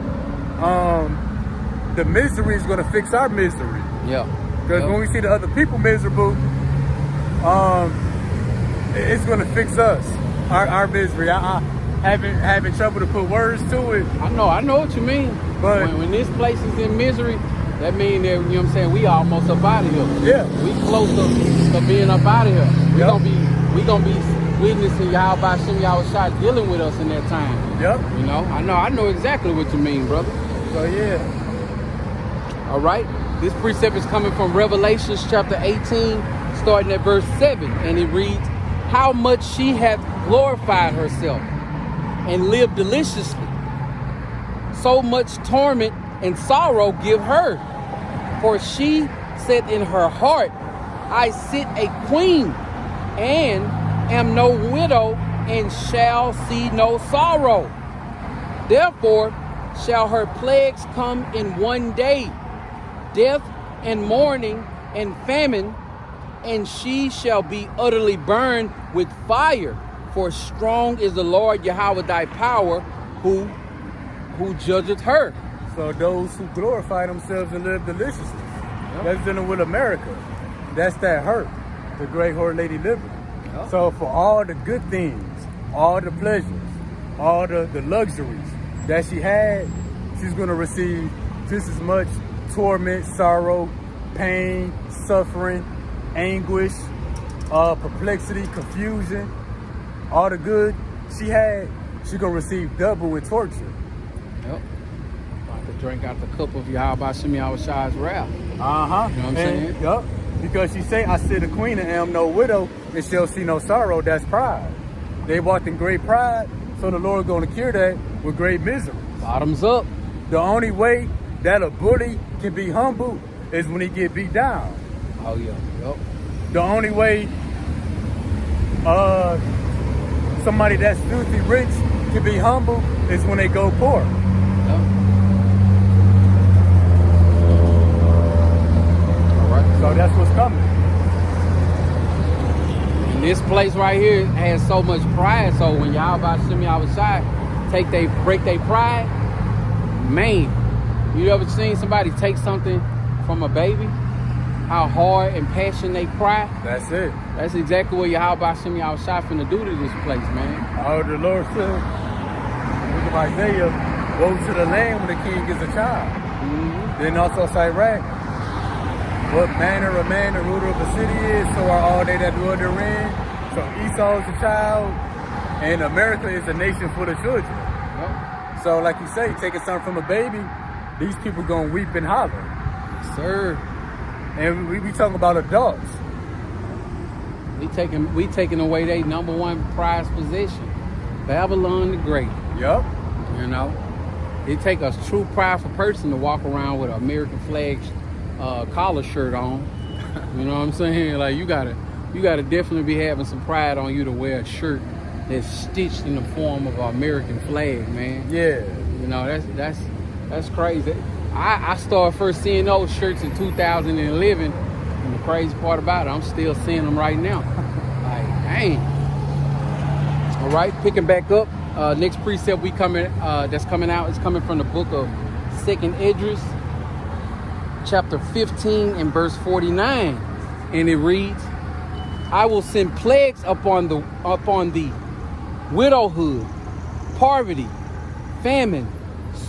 the misery is gonna fix our misery. Yeah. Because when we see the other people miserable, it's gonna fix us, our misery. I having trouble to put words to it. I know what you mean. But when this place is in misery, that means that, you know what I'm saying, we almost up out of here. Yeah. We close to being up out of here. We gonna be witnessing Yahweh Bashim Yahweh Shai dealing with us in that time. Yep. You know, I know exactly what you mean, brother. So yeah. All right. This precept is coming from Revelations chapter 18, starting at verse 7, and it reads, "How much she hath glorified herself and lived deliciously. So much torment and sorrow give her. For she said in her heart, I sit a queen, and am no widow, and shall see no sorrow. Therefore shall her plagues come in one day, death, and mourning and famine, and she shall be utterly burned with fire. For strong is the Lord Yahweh thy power, who judgeth her. So those who glorify themselves and live deliciously. Yep. That's dealing with America. That's that hurt, the great whore Lady Liberty. Yep. So for all the good things, all the pleasures, all the luxuries that she had, she's going to receive just as much torment, sorrow, pain, suffering, anguish, perplexity, confusion. All the good she had, she's going to receive double with torture. Yep. About to drink out the cup of Yahweh Shem Yahweh's wrath. Uh-huh. You know what I'm saying? Yep. Because she say, I sit a queen and am no widow, and shall see no sorrow. That's pride. They walked in great pride, so the Lord going to cure that with great misery. Bottoms up. The only way that a bully can be humble is when he get beat down. Oh, yeah. Yep. The only way somebody that's filthy rich can be humble is when they go poor. Yep. All right. So that's what's coming. And this place right here has so much pride. So when y'all about Shem Yahweh break their pride, man, you ever seen somebody take something from a baby? How hard and passionate they cry? That's it. That's exactly what Yahweh Shem Yahweh finna do to this place, man. Oh, the Lord said, look at Isaiah, woe to the land when the king is a child. Mm-hmm. Then also Sirach, what manner of man the ruler of the city is, so are all they that dwell therein. So Esau is a child, and America is a nation full of children. Yep. So like you say, taking something from a baby, these people gonna weep and holler. Yes, sir. And we be talking about adults. We taking away their number one prized possession, Babylon the Great. Yup. You know, it take a true prideful person to walk around with an American flag collar shirt on. You know what I'm saying? Like you gotta definitely be having some pride on you to wear a shirt that's stitched in the form of an American flag, man. Yeah. You know, that's crazy. I started first seeing those shirts in 2011, and the crazy part about it, I'm still seeing them right now. Like, dang. All right, picking back up. Next precept that's coming out is coming from the book of 2nd Esdras, chapter 15 and verse 49, and it reads, "I will send plagues upon thee, widowhood, poverty, famine,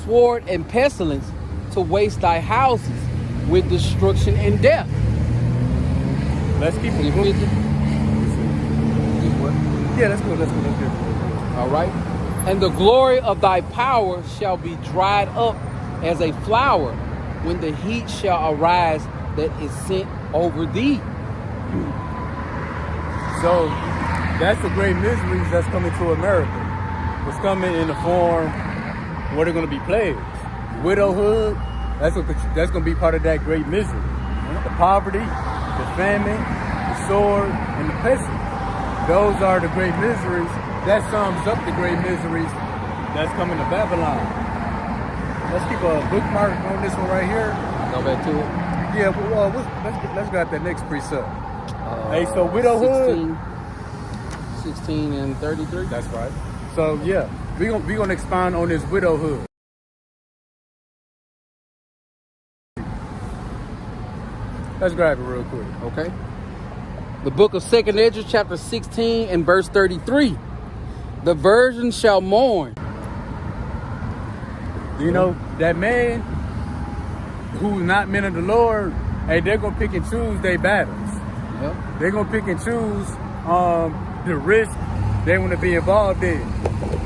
sword, and pestilence, to waste thy houses with destruction and death." Let's keep it moving. Yeah, let's go. All right. "And the glory of thy power shall be dried up as a flower when the heat shall arise that is sent over thee." So that's the great miseries that's coming to America. It's coming in the form where they're going to be plagues. Widowhood, that's going to be part of that great misery. The poverty, the famine, the sword, and the pestilence. Those are the great miseries. That sums up the great miseries that's coming to Babylon. Let's keep a bookmark on this one right here. Go back to it. Yeah, well, let's go at that next precept. Hey, so widowhood. 16 and 33. That's right. So yeah, we gonna expand on this widowhood. Let's grab it real quick. Okay. The book of 2nd Esdras, chapter 16 and verse 33. "The virgin shall mourn." You know, that man who's not men of the Lord, hey, they're gonna pick and choose their battles. Yep. They're gonna pick and choose the risk they want to be involved in.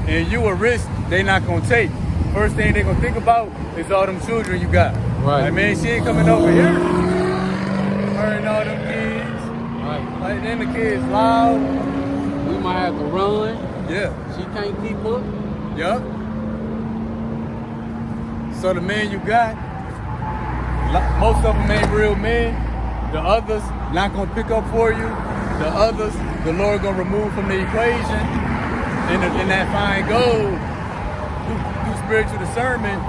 And you a risk they not gonna take. First thing they gonna think about is all them children you got. Right. I mean, she ain't coming over here. Her and all them kids. Right. Like, then the kids loud. We might have to run. Yeah. She can't keep up. Yup. So the men you got, most of them ain't real men. The others not gonna pick up for you. The others, the Lord gonna remove from the equation. And that fine gold, through spiritual discernment,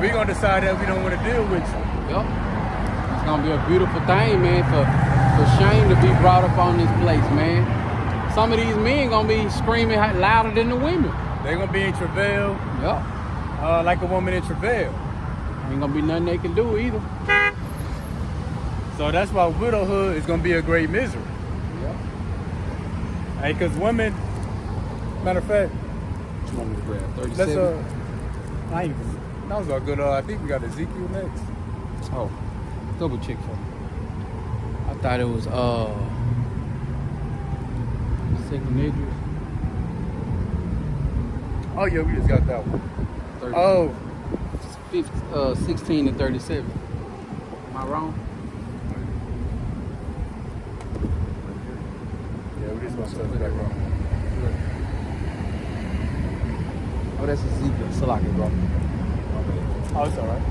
we gonna decide that we don't want to deal with you. Yep. gonna be a beautiful thing, man, for shame to be brought up on this place, man. Some of these men gonna be screaming louder than the women. They're gonna be in travail, Yep. like a woman in travail. Ain't gonna be nothing they can do either. So that's why widowhood is gonna be a great misery. Yep. Hey, cause women, matter of fact, Which one was grab? let's 37? I ain't even, that was all good. I think we got Ezekiel next. Oh, double check for me. I thought it was Second Idris. Oh yeah, we just got that one. 30, Oh, 16 and 37. Am I wrong? yeah, we just gonna set it back wrong. Oh, that's Ezekiel. Salaki, bro. Oh, it's all right.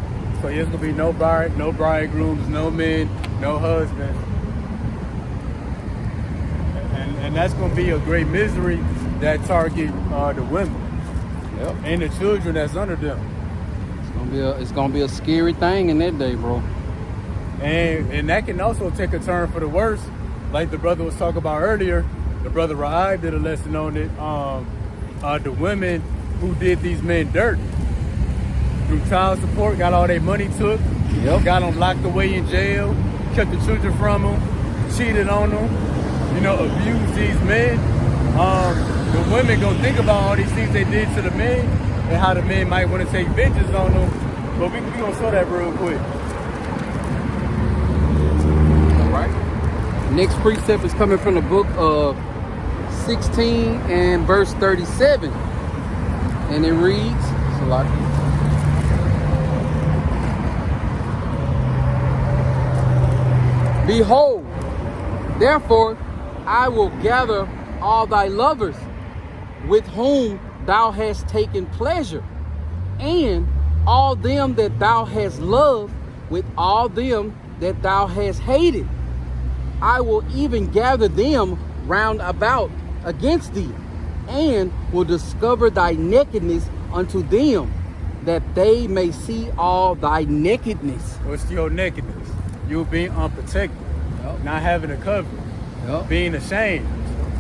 So there's gonna be no bridegrooms, no men, no husbands, and that's gonna be a great misery that target the women Yep. and the children that's under them. It's gonna be a scary thing in that day, bro. And that can also take a turn for the worse, like the brother was talking about earlier. The brother Raib did a lesson on it. The women who did these men dirt through child support, got all their money took, Yep. got them locked away in jail, kept the children from them, cheated on them, abused these men. The women gonna think about all these things they did to the men and how the men might want to take vengeance on them. But we gonna show that real quick. All right. Next precept is coming from the book of 16 and verse 37. And it reads, Salaki. Behold, therefore I will gather all thy lovers with whom thou hast taken pleasure, and all them that thou hast loved with all them that thou hast hated. I will even gather them round about against thee, and will discover thy nakedness unto them, that they may see all thy nakedness. What's your nakedness? You being unprotected, Yep. not having a cover, Yep. being ashamed.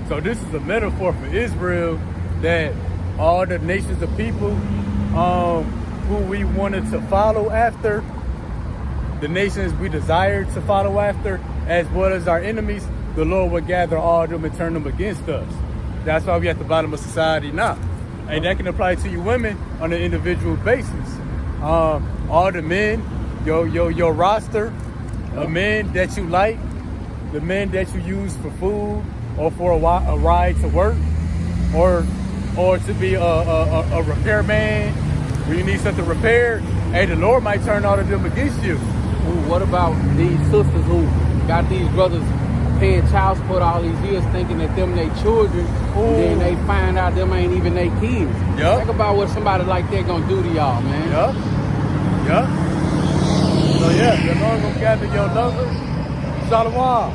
So this is a metaphor for Israel, that all the nations of people who we wanted to follow after, the nations we desired to follow after, as well as our enemies, the Lord will gather all of them and turn them against us. That's why we at the bottom of society now. And that can apply to you women on an individual basis. All the men, your roster of men that you like, the men that you use for food or for a ride to work, or to be a repairman when you need something repaired. Hey, the Lord might turn all of them against you. Ooh, what about these sisters who got these brothers paying child support all these years, thinking that them they children, and then they find out them ain't even they kids? Yup. Think about what somebody like that gonna do to y'all, man. Yup. So yeah, the Lord gonna gather your lovers. Shalom.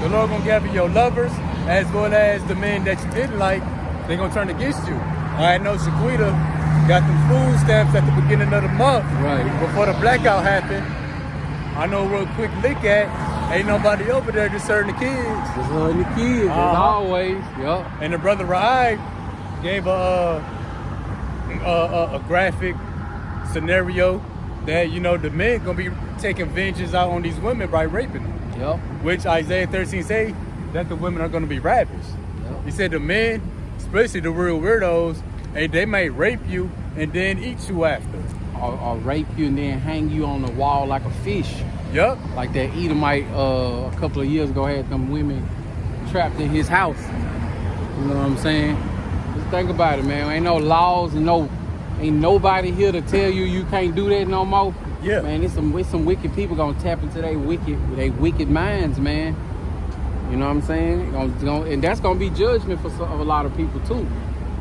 The Lord gonna gather your lovers as well as the men that you didn't like. They gonna turn against you. I know Shaquita got them food stamps at the beginning of the month. Right. Before the blackout happened. I know real quick look at, ain't nobody over there just serving the kids. Just loving the kids, as always. Yup. And the brother Raib gave a graphic scenario that, the men gonna be taking vengeance out on these women by raping them. Yup. Which Isaiah 13 say that the women are gonna be ravished. Yep. He said the men, especially the real weirdos, hey, they may rape you and then eat you after. Or rape you and then hang you on the wall like a fish. Yup. Like that Edomite a couple of years ago had them women trapped in his house. You know what I'm saying? Just think about it, man. Ain't no laws and ain't nobody here to tell you can't do that no more. Yeah. Man, it's some wicked people gonna tap into their wicked minds, man. You know what I'm saying? And that's gonna be judgment for a lot of people too.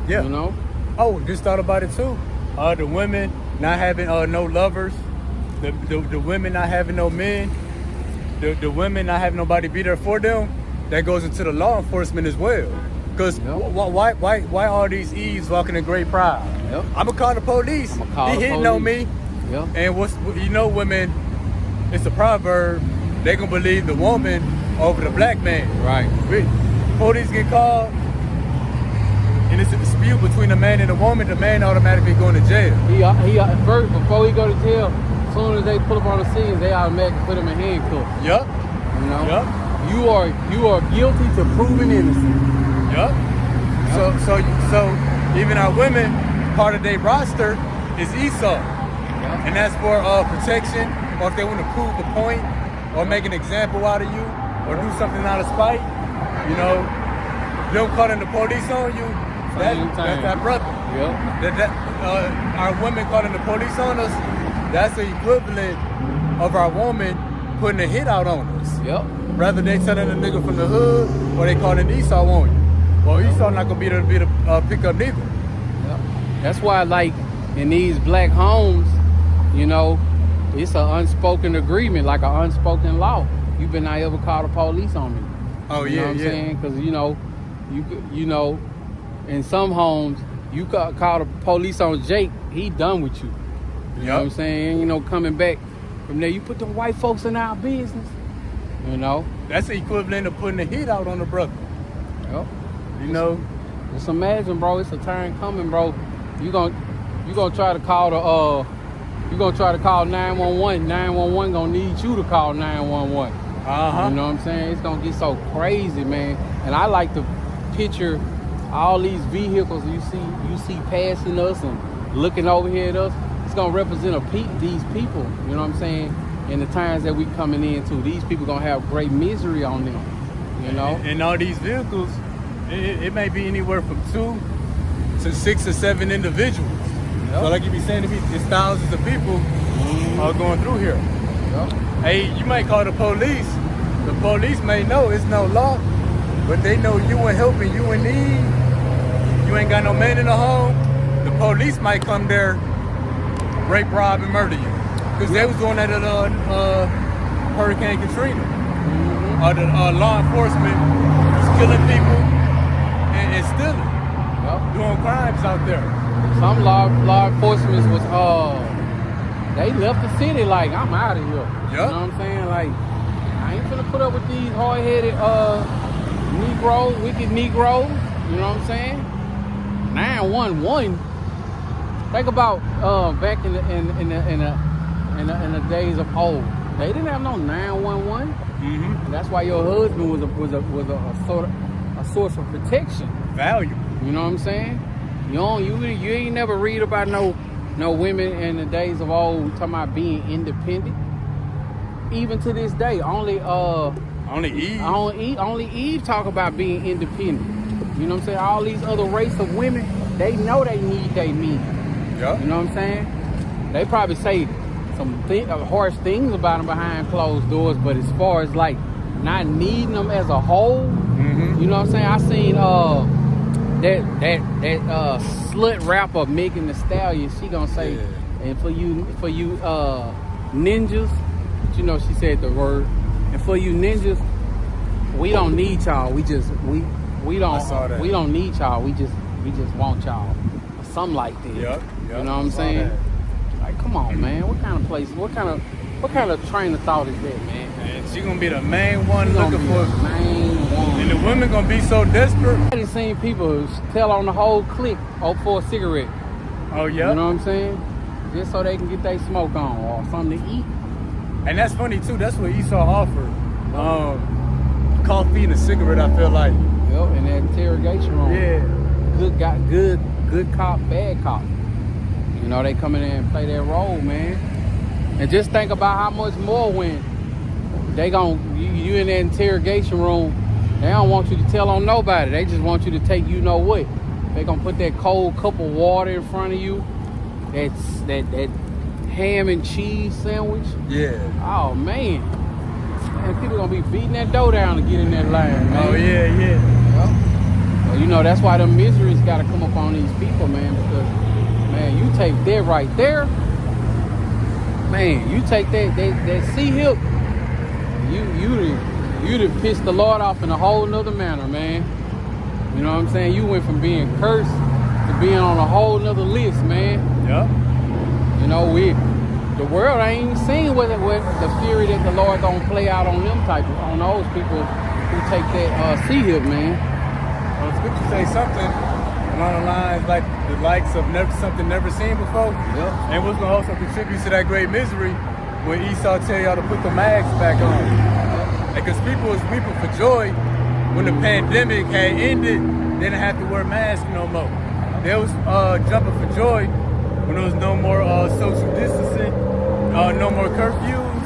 Yeah. You know? Oh, just thought about it too. The women not having no lovers, the women not having no men, the women not having nobody be there for them. That goes into the law enforcement as well. Because why all these Eves walking in great pride? Yep. I'ma call the police. He hitting on me. Yep. And women it's a proverb. They gonna believe the woman over the black man. Right. Police get called, and it's a dispute between a man and a woman. The man automatically going to jail. He first, before he go to jail, as soon as they pull up on the scene, they automatically put him in handcuffs. Yup. You know. Yup. You are guilty to proven innocent. Yup. So even our women, part of their roster is Esau, and that's for protection, or if they want to prove a point, or make an example out of you, or do something out of spite. You know, them calling the police on you. That's that brother. Yep. Our women calling the police on us. That's the equivalent of our woman putting a hit out on us. Yep. Rather they telling a nigga from the hood, or they calling Esau on you. Well, Esau not gonna be there to pick up neither. Yep. That's why, like, in these black homes, you know, it's an unspoken agreement, like an unspoken law. You better not ever call the police on me. Oh, you know what I'm saying? Because, you know, in some homes, you call the police on Jake, he done with you. You know what I'm saying? Ain't no coming back from there. You put the white folks in our business, you know? That's the equivalent of putting a hit out on the brother. Yep. You know? Just imagine, bro, it's a turn coming, bro. You gonna try to call 911. 911 gonna need you to call 911. Uh-huh. You know what I'm saying? It's gonna get so crazy, man. And I like to picture all these vehicles you see passing us and looking over here at us. It's gonna represent these people. You know what I'm saying? In the times that we coming into, these people gonna have great misery on them. You know? And all these vehicles, it may be anywhere from 2 to 6 or 7 individuals. Yep. So like you be saying to me, it's thousands of people all going through here. Yep. Hey, you might call the police. The police may know it's no law, but they know you in help and you in need. You ain't got no man in the home. The police might come there, rape, rob, and murder you. Because they was doing that at Hurricane Katrina. The law enforcement was killing people and stealing. Doing crimes out there. Some law enforcement was they left the city like, I'm out of here. Yep. You know what I'm saying? Like, I ain't finna put up with these hard-headed Negroes, wicked Negroes. You know what I'm saying? 911. Think about back in the days of old. They didn't have no 911. Mm-hmm. That's why your husband was a source of protection. Value. You know what I'm saying? You ain't never read about no women in the days of old talking about being independent. Even to this day, only Eve talk about being independent. You know what I'm saying? All these other race of women, they know they need they men. Yeah. You know what I'm saying? They probably say some harsh things about them behind closed doors, but as far as like not needing them as a whole, you know what I'm saying? I seen that slut rapper Megan Thee Stallion. She gonna say, and for you ninjas, you know she said the word. And for you ninjas, we don't need y'all. We don't need y'all. We just want y'all. Or something like that. Yep. You know what I'm saying? Like, come on, man. What kind of place? What kind of train of thought is that, man? And she gonna be the main one looking for the main one. And the women gonna be so desperate. I done seen people tell on the whole clique for a cigarette. Oh yeah. You know what I'm saying? Just so they can get their smoke on or something to eat. And that's funny too. That's what Esau offered. Coffee and a cigarette. I feel like. Yep, in that interrogation room. Yeah. Good cop, bad cop. You know, they come in there and play their role, man. And just think about how much more when they you in that interrogation room, they don't want you to tell on nobody. They just want you to take you know what. They gonna put that cold cup of water in front of you. That ham and cheese sandwich. Yeah. Oh man. Man, people gonna be beating that dough down to get in that line, man. Oh yeah. Well, you know, that's why the misery's gotta come up on these people, man, because man, you take that right there, man, you take that C-hip, you done pissed the Lord off in a whole nother manner, man. You know what I'm saying? You went from being cursed to being on a whole nother list, man. Yeah. You know, the world ain't even seen what the fury that the Lord gonna play out on them on those people who take that see-hip, man. Well, scripture say something along the lines like the likes of something never seen before. Yep. And what's gonna also contribute to that great misery when Esau tell y'all to put the masks back on. Because people was weeping for joy when the pandemic had ended, they didn't have to wear masks no more. They was jumping for joy when there was no more social distancing, no more curfews.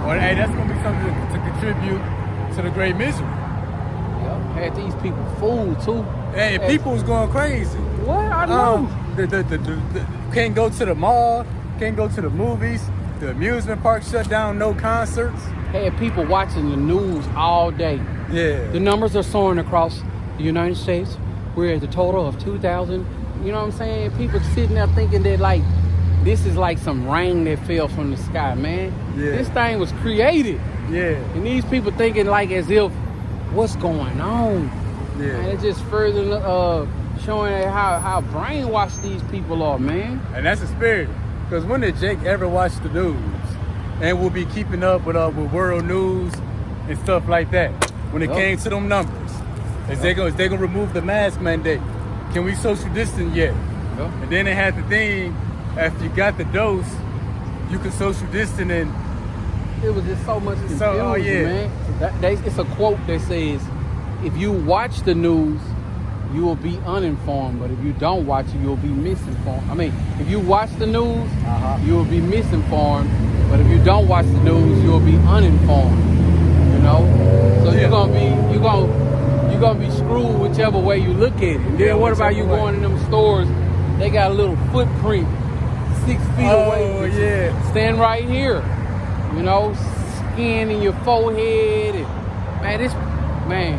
Well, hey, that's gonna be something to contribute to the great misery. Yep. Had these people fooled too. Hey, people was going crazy. What? I know. Can't go to the mall, can't go to the movies, the amusement park shut down, no concerts. Had people watching the news all day. Yeah. The numbers are soaring across the United States. We're at the total of 2,000. You know what I'm saying? People sitting there thinking that like this is like some rain that fell from the sky, man. Yeah. This thing was created. Yeah. And these people thinking like as if what's going on? Yeah. And it's just further showing how brainwashed these people are, man. And that's the spirit. Because when did Jake ever watch the news? And we'll be keeping up with world news and stuff like that. When it came to them numbers, is they gonna remove the mask mandate? Can we social distance yet? Yep. And then they had the thing, after you got the dose, you can social distance and It was just so much confusion, man. It's a quote that says, if you watch the news, you will be uninformed, but if you don't watch it, you'll be misinformed. I mean, if you watch the news, you will be misinformed, but if you don't watch the news, you'll be uninformed. You know, so you're gonna be screwed whichever way you look at it. And then what about you going in them stores? They got a little footprint 6 feet away. Oh yeah. Stand right here. You know, skin in your forehead. And, man,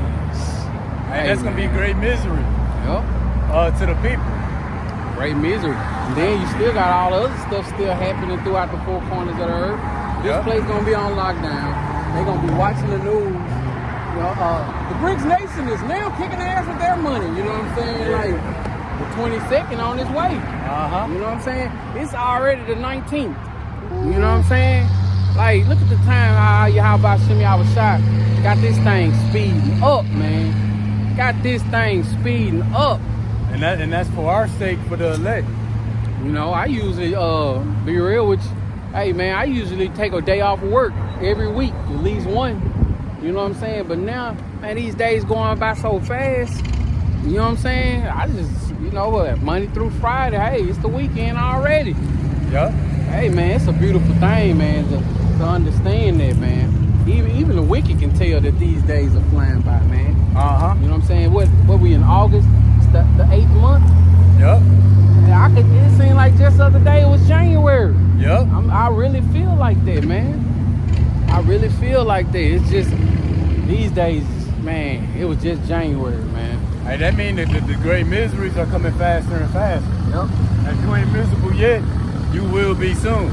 And that's gonna be great misery. Yep. To the people. Great misery. And then you still got all the other stuff still happening throughout the four corners of the earth. This place gonna be on lockdown. They gonna be watching the news. You know, the BRICS nation is now kicking ass with their money. You know what I'm saying? Like the 22nd on its way. You know what I'm saying? It's already the 19th. You know what I'm saying? Like, look at the time how about Shimmy I was shot. Got this thing speeding up, man. Got this thing speeding up. And that's for our sake, for the elect. You know, I usually be real with you. Hey man, I usually take a day off of work every week, at least one. You know what I'm saying? But now, man, these days going by so fast. You know what I'm saying? I just, you know what, Monday through Friday, hey, it's the weekend already. Yeah. Hey man, it's a beautiful thing, man, to understand that, man. Even the wicked can tell that these days are flying by, man. You know what I'm saying? What we in August? It's the 8th month? Yep. It seemed like just the other day it was January. Yep. I really feel like that, man. I really feel like that. It's just these days, man, it was just January, man. Hey, that means that the great miseries are coming faster and faster. Yep. If you ain't miserable yet, you will be soon.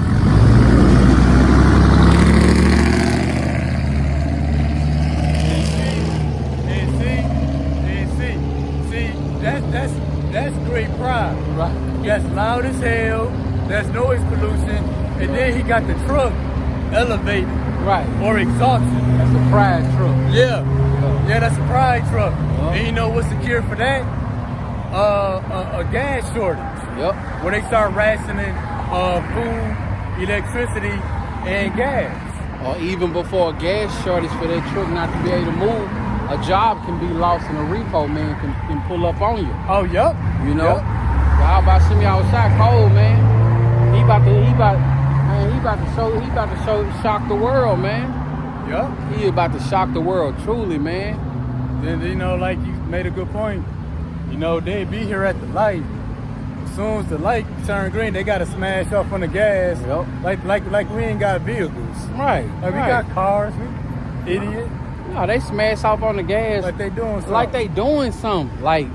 That's great pride. Right. That's loud as hell. That's noise pollution. And then he got the truck elevated. Right. Or exhausted. That's a pride truck. Yeah. Yeah, that's a pride truck. Yep. And you know what's the cure for that? A gas shortage. Yep. Where they start rationing food, electricity, and gas. Or even before a gas shortage for that truck not to be able to move, a job can be lost and a repo man can pull up on you. Oh, yep. You know? Yep. How about Shimmy outside cold, man? He about to shock the world, man. Yep. He about to shock the world, truly, man. Then, you know, like you made a good point. You know, they be here at the light. As soon as the light turn green, they gotta smash off on the gas. Yep. Like we ain't got vehicles. Right. Like we got cars. We idiot. No, they smash off on the gas. Like they doing something. Like they doing something. Like,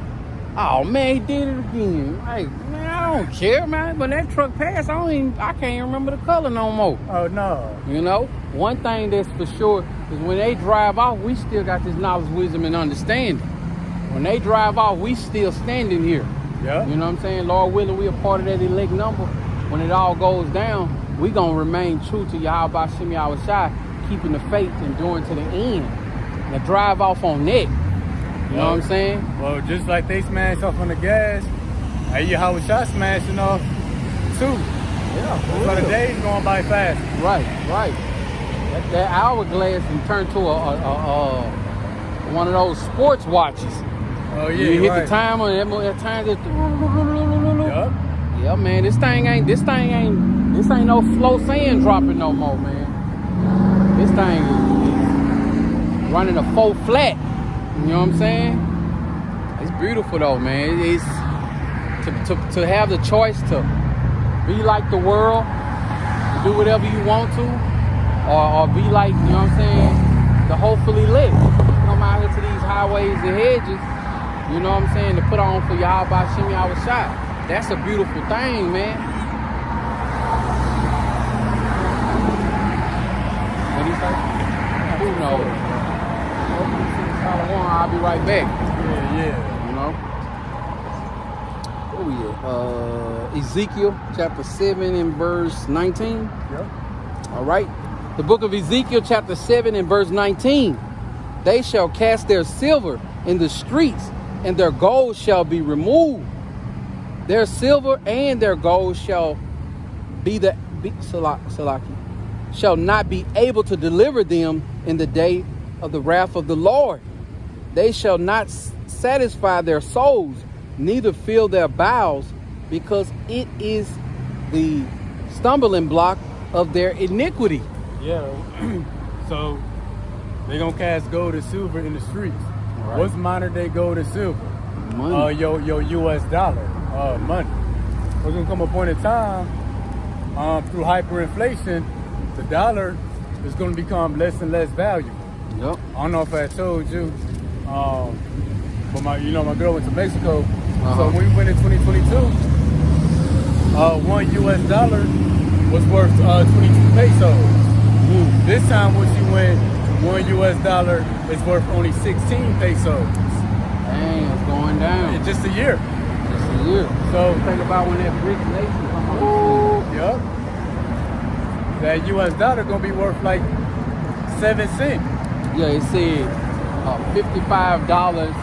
oh man, he did it again. Like, man, I don't care, man. When that truck passed, I can't remember the color no more. Oh no. You know? One thing that's for sure is when they drive off, we still got this knowledge, wisdom, and understanding. When they drive off, we still standing here. Yeah. You know what I'm saying? Lord willing, we a part of that elect number. When it all goes down, we gonna remain true to Yahweh Shem Yahushai, keeping the faith, enduring to the end. And to drive off on that. You know what I'm saying? Well, just like they smashed off on the gas, hey, Yahushua smashing off too. Yeah. So the days going by fast. Right. That hourglass and turned to a one of those sports watches. Oh yeah, you hit right. the timer, and that time just. Yup. Yeah, man, this thing ain't no flow sand dropping no more, man. This thing is running a full flat. You know what I'm saying? It's beautiful though, man. It's to have the choice to be like the world, do whatever you want to, or be like, you know what I'm saying, the hopefully lit. Come out here to these highways and hedges, you know what I'm saying, to put on for Yahweh Shem Yahushai. That's a beautiful thing, man. What do you say? Who knows? I'll be right back. Yeah. You know? Where we at? Ezekiel chapter 7 and verse 19. Yep. All right. The book of Ezekiel chapter 7 and verse 19. They shall cast their silver in the streets, and their gold shall be removed. Their silver and their gold shall shall not be able to deliver them in the day of the wrath of the Lord. They shall not satisfy their souls, neither fill their bowels, because it is the stumbling block of their iniquity. Yeah. So they gonna cast gold and silver in the streets. Right. What's modern day gold and silver? Money. Your US dollar, money. There's gonna come a point in time, through hyperinflation, the dollar is gonna become less and less valuable. Yep. I don't know if I told you, but my girl went to Mexico. So when we went in 2022, $1 US was worth 22 pesos. This time when she went, $1 US is worth only 16 pesos. Dang, it's going down. In just a year. Just a year. So Think about when that BRICS nation come on. Yup. That US dollar gonna be worth like 7 cents. Yeah, it said $55.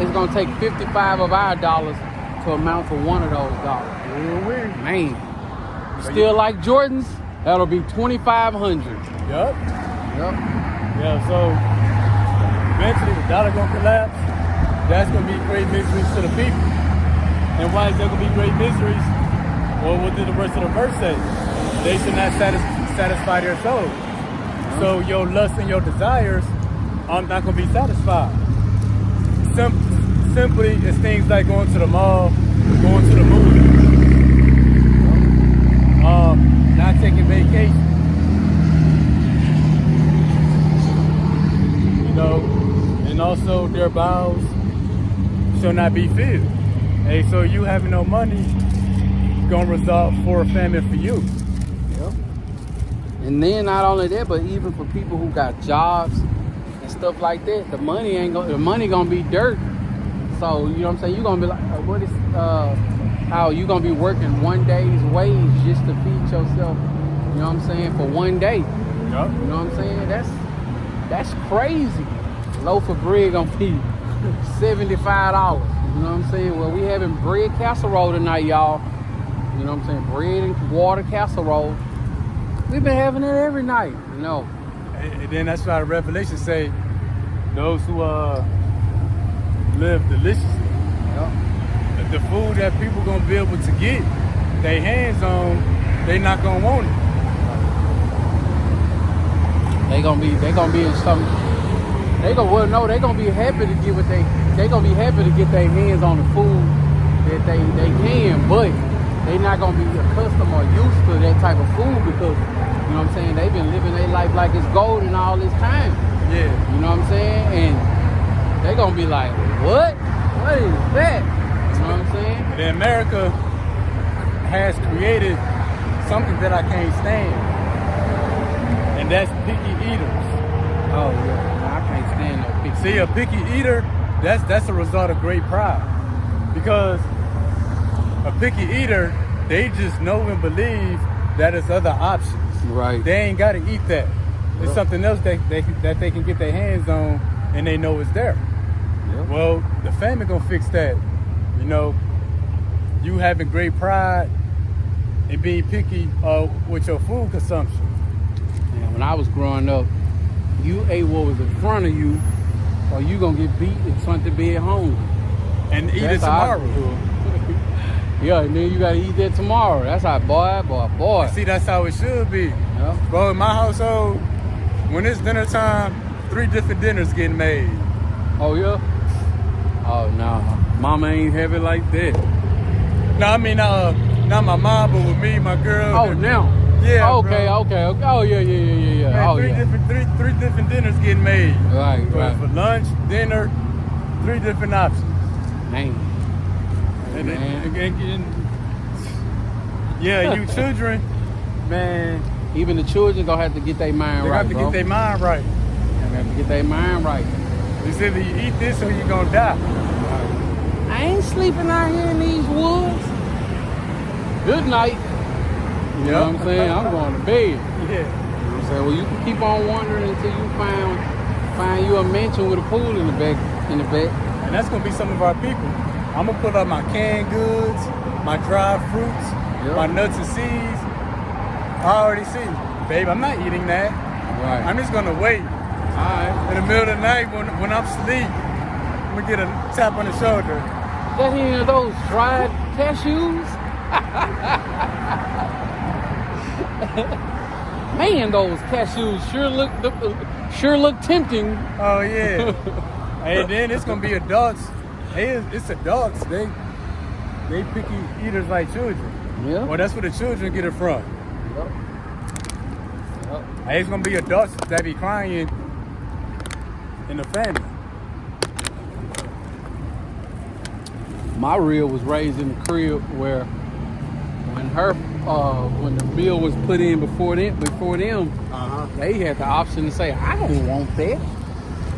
It's gonna take 55 of our dollars to amount to one of those dollars. Man, still like Jordans, that'll be 2,500. Yup. Yep. Yeah. So eventually the dollar gonna collapse. That's gonna be great miseries to the people. And why is there gonna be great miseries? Well, what did the rest of the verse say? They should not satisfy their souls. So your lust and your desires are not gonna be satisfied. Simply, it's things like going to the mall, going to the movies, not taking vacation. And also their bowels shall not be filled. Hey, so you having no money, gonna result for a famine for you. Yep. And then not only that, but even for people who got jobs and stuff like that, the money gonna be dirt. So you know what I'm saying? You're gonna be like, how you gonna be working one day's wage just to feed yourself? You know what I'm saying? For one day. Yep. You know what I'm saying? That's crazy. Loaf of bread gonna be $75. You know what I'm saying? Well, we having bread casserole tonight, y'all. You know what I'm saying? Bread and water casserole. We've been having it every night, you know. And then that's why the Revelation say, those who live deliciously. Yep. The food that people gonna be able to get their hands on, they not gonna want it. They gonna be in some. They gonna be happy to get what they gonna be happy to get their hands on the food that they can, but they not gonna be accustomed or used to that type of food because you know what I'm saying, they've been living their life like it's golden all this time. Yeah. You know what I'm saying? And they gonna be like, what? What is that? You know what I'm saying? And then America has created something that I can't stand. And that's picky eaters. Oh yeah. I can't stand no picky. See, a picky eater, that's a result of great pride. Because a picky eater, they just know and believe that is other options. Right. They ain't got to eat that. It's Yep. something else that they can get their hands on, and they know it's there. Yep. Well, the family gonna fix that. You know, you having great pride and being picky with your food consumption. And when I was growing up, you ate what was in front of you, or you gonna get beat in front of bed hungry. And eat it That's how I tomorrow. grew up. Yeah, and then you gotta eat that tomorrow. That's how, boy. See, that's how it should be. Yeah. Bro, in my household, when it's dinner time, 3 different dinners getting made. Oh yeah. Oh no, mama ain't heavy like that. No, I mean, not my mom, but with me, my girl. Oh, now. Yeah, Okay. bro. Oh yeah. Man, Oh three yeah. different dinners getting made. Right. For lunch, dinner, 3 different options. Man. And, Man. and yeah, you children, man, Even the children gonna have to get their mind they right, have to bro. get their mind right. They have to get their mind right. It's either you eat this or you're gonna die. I ain't sleeping out here in these woods. Good night. You know what I'm saying? I'm going to bed. Yeah. You know what I'm saying? Well, you can keep on wandering until you find you a mansion with a pool in the back. And that's gonna be some of our people. I'm gonna put up my canned goods, my dried fruits, Yep. my nuts and seeds. I already see, babe, I'm not eating that. Right. I'm just gonna wait. Alright. In the middle of the night when I'm asleep, I'm gonna get a tap on the shoulder. That any of those dried cashews? Man, those cashews sure look tempting. Oh yeah. And then it's gonna be adults. It's adults. They picky eaters like children. Yeah. Well, that's where the children get it from. Yep. Hey, it's gonna be adults that be crying in the family. My reel was raised in the crib where when the meal was put in before them, they had the option to say, I don't want that.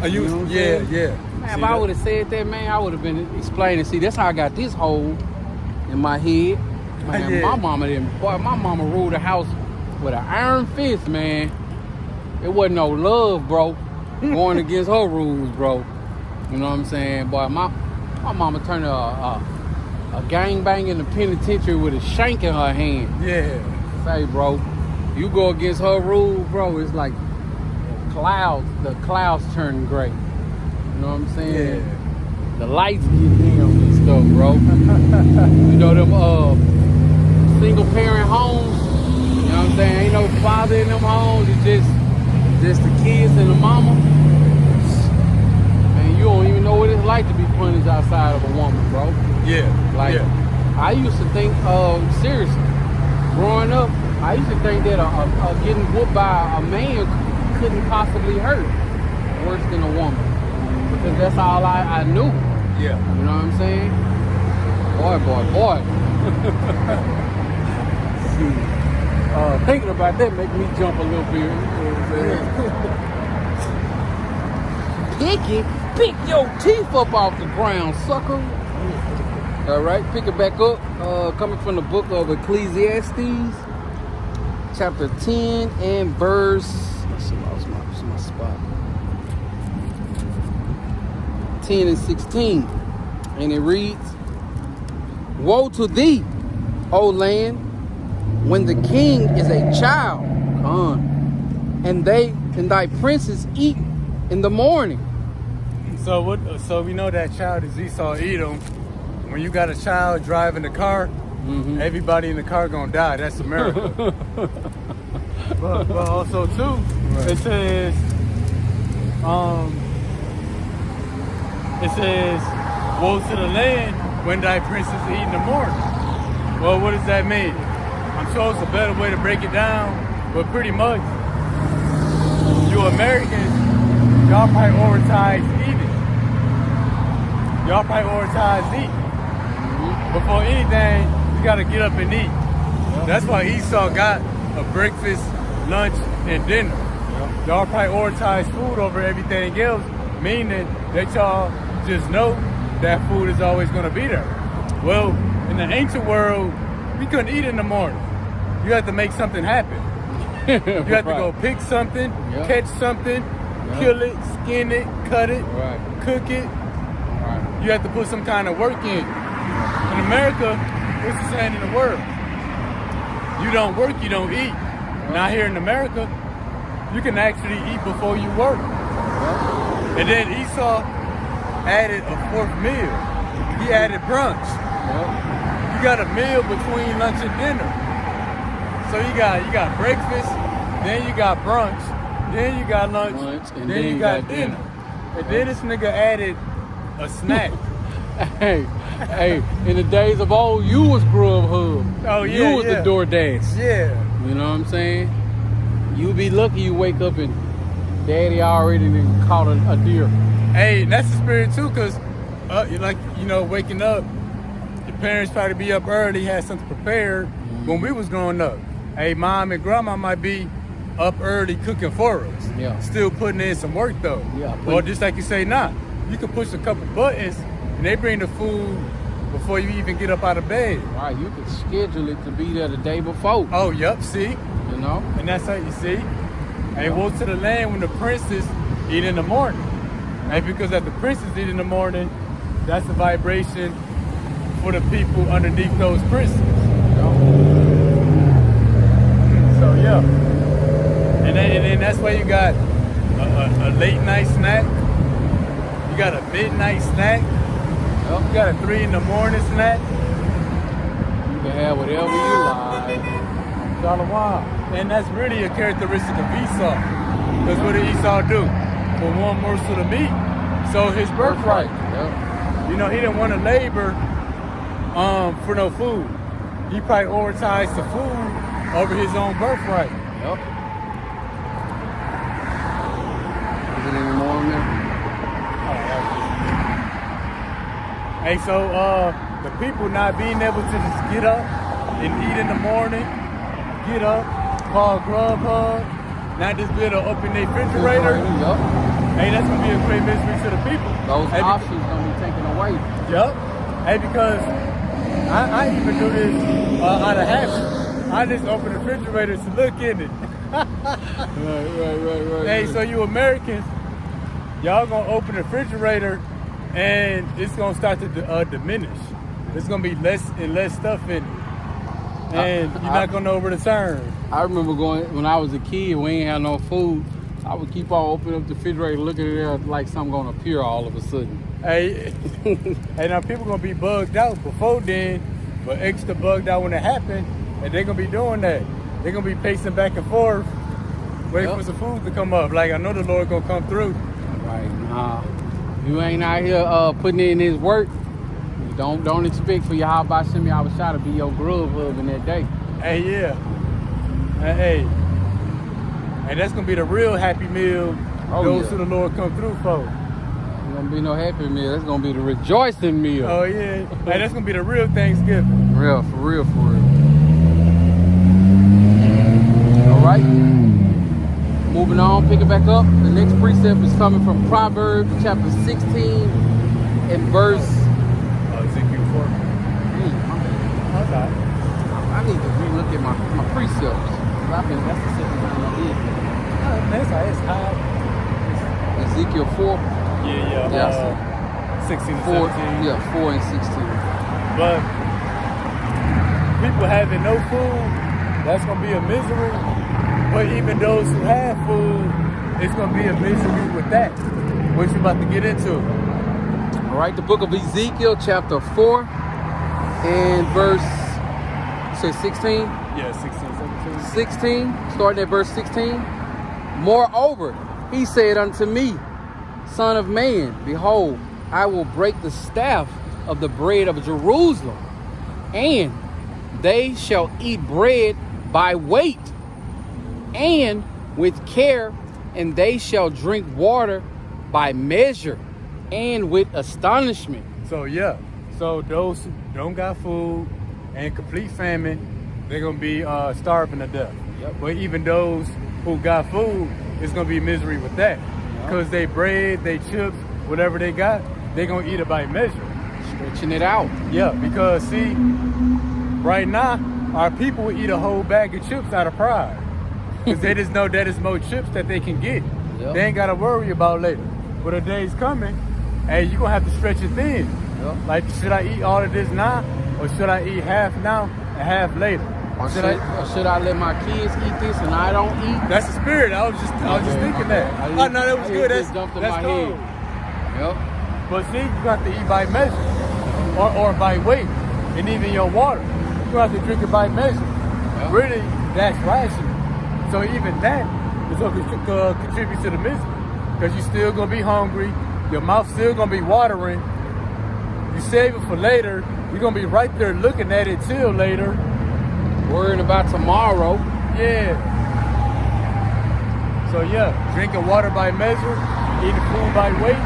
You know what I'm saying? yeah. Man, See if I that? would have said that, man, I would have been explaining. See, that's how I got this hole in my head. Man, Yeah. my mama ruled the house with an iron fist, man. It wasn't no love, bro. Going against her rules, bro. You know what I'm saying? Boy, my mama turned a gangbang in the penitentiary with a shank in her hand. Yeah. Say, bro, you go against her rules, bro, it's like the clouds turn gray. You know what I'm saying? Yeah. The lights get dim and stuff, bro. You know them single parent homes. You know what I'm saying? Ain't no father in them homes. It's just the kids and the mama. Man, you don't even know what it's like to be punished outside of a woman, bro. Yeah. Like, yeah. I used to think, seriously, growing up, I used to think that getting whooped by a man couldn't possibly hurt worse than a woman. Because that's all I knew. Yeah. You know what I'm saying? Boy. See, thinking about that make me jump a little bit. You know what I'm saying? Pick your teeth up off the ground, sucker. All right, pick it back up. Coming from the book of Ecclesiastes, chapter 10 and verse. Let's see, what's my spot? 10 and 16, and it reads, "Woe to thee, O land, when the king is a child, and thy princes eat in the morning." So we know that child is Esau Edom. When you got a child driving the car, everybody in the car gonna die. That's America. but also too, Right. it says, "Woe to the land when thy princes eat in the morning." Well, what does that mean? I'm sure it's a better way to break it down, but pretty much, you Americans, y'all prioritize eating. Y'all prioritize eating. Before anything, you gotta get up and eat. That's why Esau got a breakfast, lunch, and dinner. Y'all prioritize food over everything else, meaning that y'all just know that food is always gonna be there. Well, in the ancient world, we couldn't eat in the morning. you have to make something happen. You have to go pick something, Yep. catch something, Yep. kill it, skin it, cut it, Right. cook it. Right. You have to put some kind of work in. In America, what's the saying in the world? You don't work, you don't eat. Now here in America, you can actually eat before you work. Yep. And then Esau added a fourth meal. He added brunch. Yep. You got a meal between lunch and dinner. So you got breakfast, then you got brunch, then you got lunch, And then you got dinner. And then this nigga added a snack. Hey, hey, in the days of old, you was Grubhub. Oh, yeah, You was yeah. the DoorDash. Yeah. You know what I'm saying? You be lucky you wake up and daddy already done caught a deer. Hey, that's the spirit too, cause waking up, your parents probably be up early, had something prepared. When we was growing up, hey, mom and grandma might be up early cooking for us. Yeah. Still putting in some work though. Yeah, Or just like you say, you can push a couple buttons and they bring the food before you even get up out of bed. Right, you could schedule it to be there the day before. Oh, yup, see? You know? And that's how you see. Hey, woe to the land when the princes eat in the morning. And because that the princes eat in the morning, that's the vibration for the people underneath those princes. So yeah. And then that's why you got a late night snack. You got a midnight snack. You got a 3 in the morning snack. You can have whatever you like. Shalom. And that's really a characteristic of Esau. Because what did Esau do? For one morsel of meat, so his birthright. Yep. You know, he didn't want to labor for no food. He prioritized the food over his own birthright. Yep. Is it any more in there? Hey, so the people not being able to just get up and eat in the morning, get up, call Grubhub, not just be able to open their refrigerator. Yep. Hey, that's gonna be a great mystery to the people. Those Hey, options gonna be taken away. Yup. Hey, because I even do this out of habit. I just open the refrigerator to look in it. Right. Hey, so you Americans, y'all gonna open the refrigerator and it's gonna start to diminish. There's gonna be less and less stuff in it. And you're not gonna know where to turn. I remember going when I was a kid, we ain't had no food. I would keep on opening up the refrigerator, looking at it there like something gonna appear all of a sudden. Hey, and now people gonna be bugged out before then, but extra bugged out when it happened, and they're gonna be doing that. They're gonna be pacing back and forth, waiting for some food to come up. Like I know the Lord gonna come through. Right. Nah. You ain't out here putting in his work. Don't expect for your Yahweh Shem Yahweh Shah to be your Grubhub in that day. Hey, yeah. Hey. And that's gonna be the real happy meal those who the Lord come through for. Ain't gonna be no happy meal. That's gonna be the rejoicing meal. Oh yeah. Hey, that's gonna be the real Thanksgiving. For real. All right. Moving on, pick it back up. The next precept is coming from Proverbs chapter 16 and verse. Ezekiel 4. Okay. I need to relook at my precepts. That's the second time I did. It's high. Ezekiel 4. Yeah. 16 and 4. 17. Yeah, 4 and 16. But people having no food, that's gonna be a misery. But even those who have food, it's gonna be a misery with that. What you about to get into? All right, the book of Ezekiel, chapter 4, and verse, you say 16? Yeah, 16, 17. 16, starting at verse 16. Moreover, he said unto me, Son of man, behold, I will break the staff of the bread of Jerusalem, and they shall eat bread by weight and with care, and they shall drink water by measure and with astonishment. So yeah, so those who don't got food and complete famine, they're gonna be starving to death. Yep. But even those who got food, it's gonna be misery with that. Because they bread, they chips, whatever they got, they're gonna eat it by measure. Stretching it out. Yeah, because see, right now, Our people eat a whole bag of chips out of pride. Because they just know that is more chips that they can get. Yep. They ain't got to worry about later. But a day's coming, hey, you're going to have to stretch it thin. Yep. Like, should I eat all of this now? Or should I eat half now and half later? Or should I let my kids eat this and I don't eat? That's the spirit. I was just thinking that. Oh, no, that was good. That's jumped in my cool. head. Yep. But see, you got to eat by measure or by weight. And even your water, you have to drink it by measure. Yep. Really, that's rational. So even that is going to contribute to the misery. Because you're still going to be hungry. Your mouth's still going to be watering. You save it for later. You're going to be right there looking at it till later. Worrying about tomorrow. Yeah. So yeah, drinking water by measure, eating food by weight.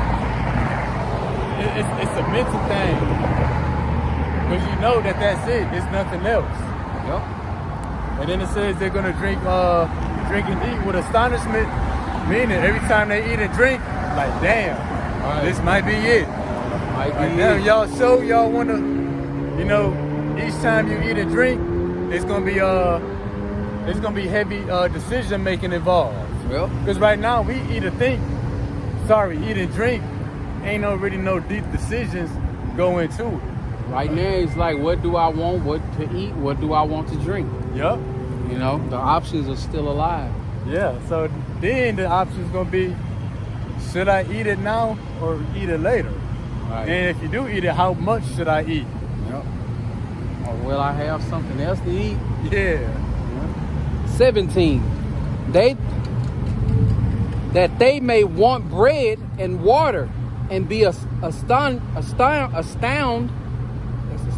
It's a mental thing. Because you know that's it. It's nothing else. Yep. And then it says they're gonna drink and eat with astonishment, meaning every time they eat and drink, like damn, this might be it. Damn, y'all show y'all wanna, each time you eat and drink, it's gonna be heavy decision making involved. Yep. Because right now we eat and drink, ain't really no deep decisions go into it. Right now it's like, what do I want? What to eat? What do I want to drink? Yup. The options are still alive. Yeah. So then the option's gonna be, should I eat it now or eat it later? Right. And if you do eat it, how much should I eat? Yep. Or will I have something else to eat? Yeah. 17. That they may want bread and water and be astound. That's astound. I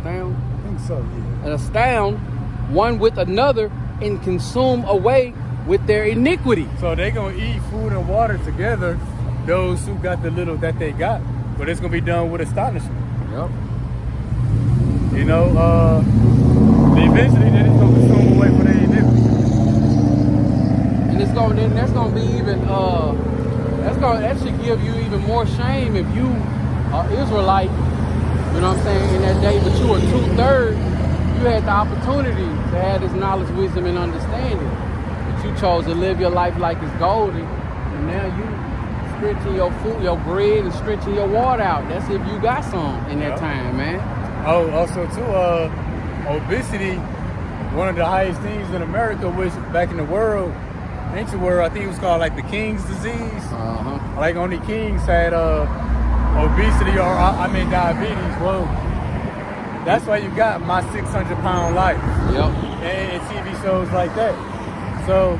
think so, yeah. And astound one with another and consume away with their iniquity. So they're going to eat food and water together, those who got the little that they got. But it's going to be done with astonishment. Yep. Eventually they're just going to consume away for their iniquity. And that's going to be even, that should give you even more shame if you are Israelite, you know what I'm saying, in that day, but you were 2/3, you had the opportunity to have this knowledge, wisdom, and understanding. But you chose to live your life like it's golden, and now you stretching your food, your bread, and stretching your water out. That's if you got some in that time, man. Oh, also too, obesity, one of the highest things in America, which back in the world, ancient world, I think it was called like the King's disease. Like only kings had obesity or diabetes. Well, that's why you got My 600-Pound Life. Yep. And TV shows like that. So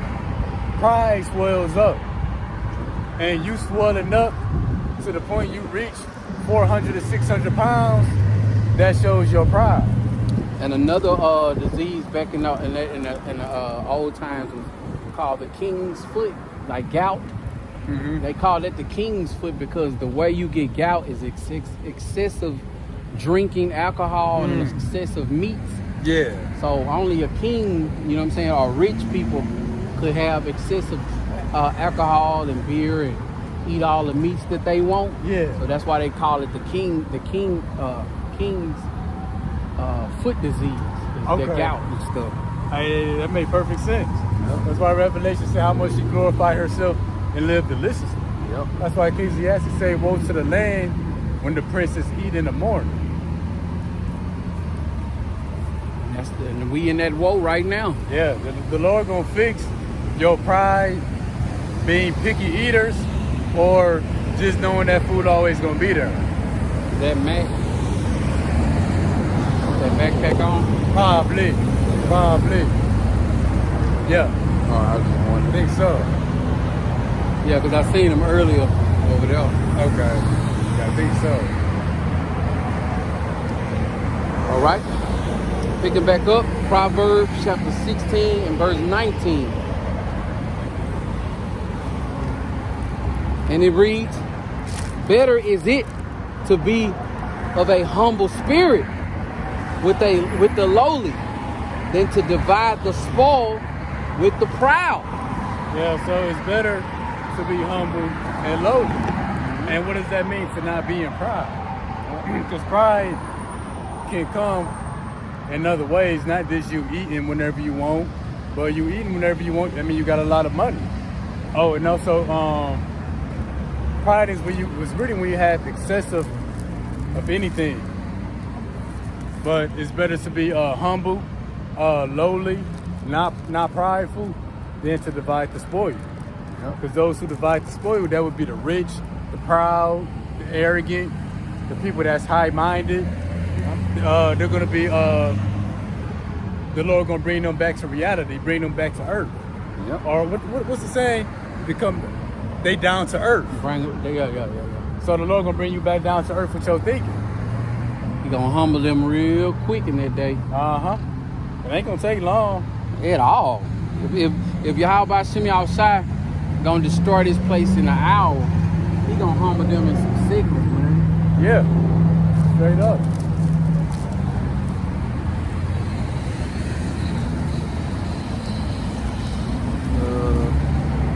pride swells up, and you swelling up to the point you reach 400 to 600 pounds. That shows your pride. And another disease back in the old times was called the king's foot, like gout. Mm-hmm. They call it the king's foot because the way you get gout is excessive drinking alcohol and excessive meats. Yeah. So only a king, you know what I'm saying, or rich people could have excessive alcohol and beer and eat all the meats that they want. Yeah. So that's why they call it the king's foot disease, the gout and stuff. Hey, that made perfect sense. Yep. That's why Revelation said how much she glorified herself and lived deliciously. Yep. That's why Ecclesiastes say, woe to the land when the princes eat in the morning. And we in that woe right now. Yeah, the Lord gonna fix your pride, being picky eaters, or just knowing that food always gonna be there. That backpack on? Probably. Yeah. Oh, I was just wondering. I think so. Yeah, because I seen him earlier over there. Okay. Yeah, I think so. All right. Picking back up, Proverbs chapter 16 and verse 19. And it reads, better is it to be of a humble spirit with the lowly than to divide the spoil with the proud. Yeah, so it's better to be humble and lowly. And what does that mean, to not be in pride? Because pride can come in other ways, not just you eating whenever you want, but you eating whenever you want. I mean, you got a lot of money. Oh, and also, pride is when you have excessive of anything. But it's better to be humble, lowly, not prideful, than to divide the spoil. Because those who divide the spoil, that would be the rich, the proud, the arrogant, the people that's high-minded. They're going to be, the Lord going to bring them back to reality, bring them back to earth. Yep. Or what's the saying? They down to earth. Yeah. So the Lord going to bring you back down to earth with your thinking. He gonna humble them real quick in that day. It ain't going to take long. At all. If Yahweh Shem outside gonna destroy this place in an hour, he gonna humble them in some seconds, man. Yeah, straight up.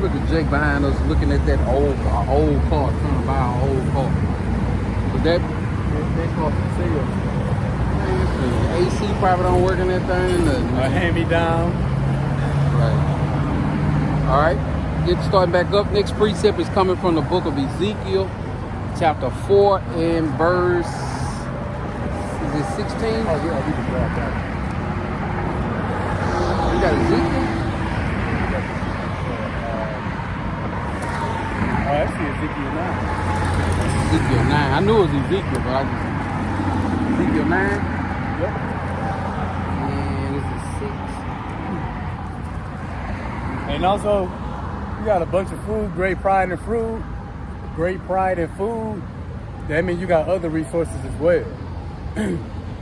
Look at Jake behind us looking at that old car, trying to buy an old car. But that car for sale. The AC probably don't work in that thing. A hand-me-down. Right. All right. Get started back up. Next precept is coming from the book of Ezekiel, chapter 4 and verse, is it 16? Oh, yeah, we can grab that. You got Ezekiel? Actually, Ezekiel 9. Ezekiel 9. I knew it was Ezekiel, but Ezekiel 9? Yep. And this is 6. And also, you got a bunch of food, great pride in food, That means you got other resources as well.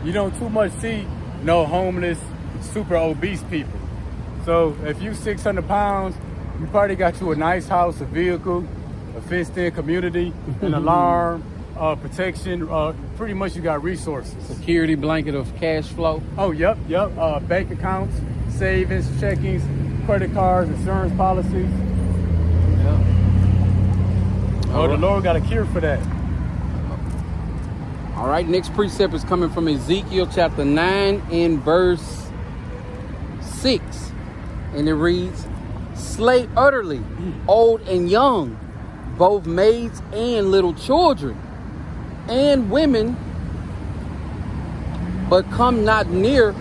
You don't too much see no homeless, super obese people. So if you 600 pounds, you probably got you a nice house, a vehicle, a fenced-in community, an alarm, protection. Pretty much you got resources. Security blanket of cash flow. Oh, yep. Bank accounts, savings, checkings, credit cards, insurance policies. Yep. Oh, the Lord got a cure for that. All right, next precept is coming from Ezekiel chapter 9 and verse 6. And it reads, slay utterly, old and young, both maids and little children, and women, but come not near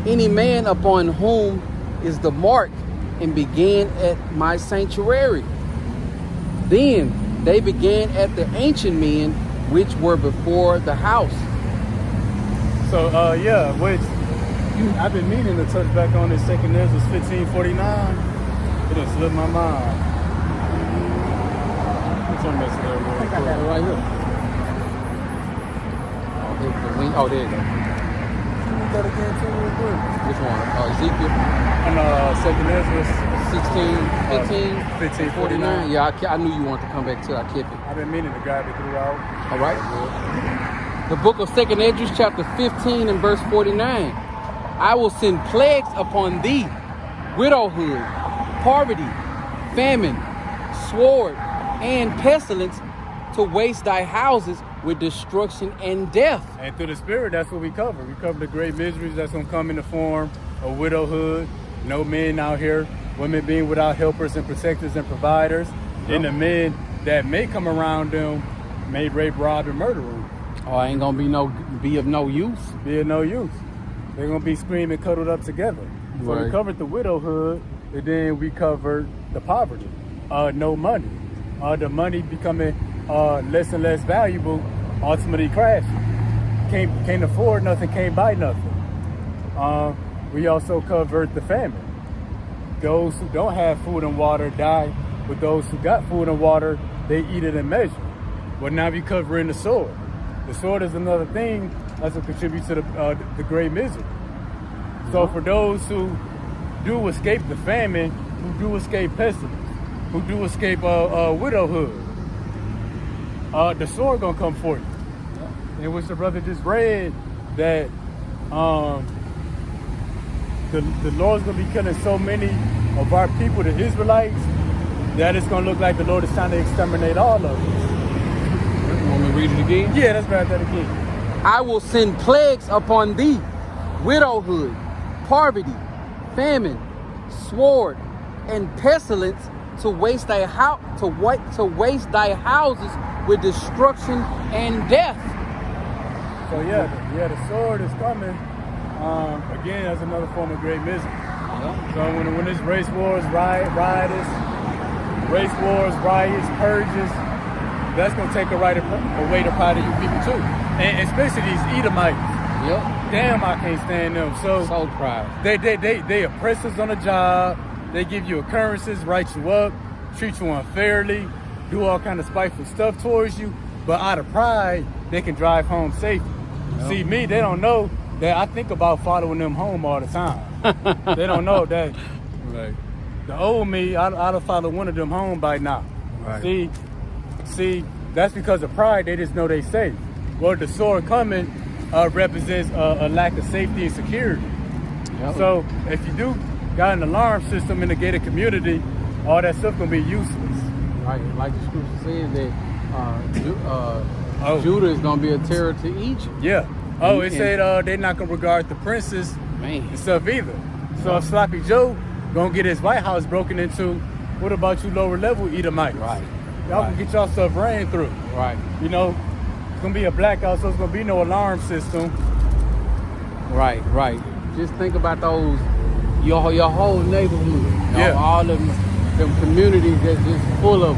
any man upon whom is the mark, and began at my sanctuary. Then they began at the ancient men which were before the house. So, which I've been meaning to touch back on this 2nd Ezra 15:49. It done slipped my mind. What's on this there? I got that right here. Oh, there you go. Read that again too real quick. Which one? Ezekiel And 2nd Ezra 16, 15, 49. Yeah, I knew you wanted to come back to it. I kept it. I've been meaning to grab it throughout. All right. The book of 2nd Ezra, chapter 15 and verse 49. I will send plagues upon thee, widowhood, poverty, famine, sword, and pestilence, to waste thy houses with destruction and death. And through the Spirit, that's what we cover. We cover the great miseries that's going to come in the form of widowhood, no men out here, women being without helpers and protectors and providers, and the men that may come around them may rape, rob, and murder them. Oh, ain't gonna be of no use. Be of no use. They're gonna be screaming, cuddled up together. So Right. we covered the widowhood, and then we covered the poverty. No money. The money becoming less and less valuable, ultimately crashing. Can't afford nothing, can't buy nothing. We also covered the famine. Those who don't have food and water die, but those who got food and water, they eat it in measure. But now we covering the sword. The sword is another thing that's what contributes to the great misery. So for those who do escape the famine, who do escape pestilence, who do escape widowhood, the sword gonna come for you. In which the brother just read that the Lord's gonna be killing so many of our people, the Israelites, that it's gonna look like the Lord is trying to exterminate all of us. Want me to read it again? Yeah, let's grab that again. I will send plagues upon thee, widowhood, poverty, famine, sword, and pestilence to waste thy waste thy houses with destruction and death. So the sword is coming. Again, that's another form of great misery. Yeah. So when this race wars, riots, purges, that's gonna take away the pride of you people too, and especially these Edomites. Yep. Damn, I can't stand them. So proud. They oppress us on the job. They give you occurrences, write you up, treat you unfairly, do all kind of spiteful stuff towards you. But out of pride, they can drive home safely. Yep. See, me, they don't know that I think about following them home all the time. They don't know that. Right. The old me, I'd have followed one of them home by now. Right. See, that's because of pride. They just know they safe. Well, the sword coming represents a lack of safety and security. Yep. So if you do got an alarm system in the gated community, all that stuff gonna be useless. Right. Like the scripture says that Judah is gonna be a terror to Egypt. Yeah. Oh, it said they're not gonna regard the princes and stuff either. So if Sloppy Joe gonna get his White House broken into, what about you lower level Edomites? Right. Y'all can get y'all stuff ran through. Right. You know, it's gonna be a blackout, so it's gonna be no alarm system. Right. Just think about those, your whole neighborhood. Yeah. All them communities that's just full of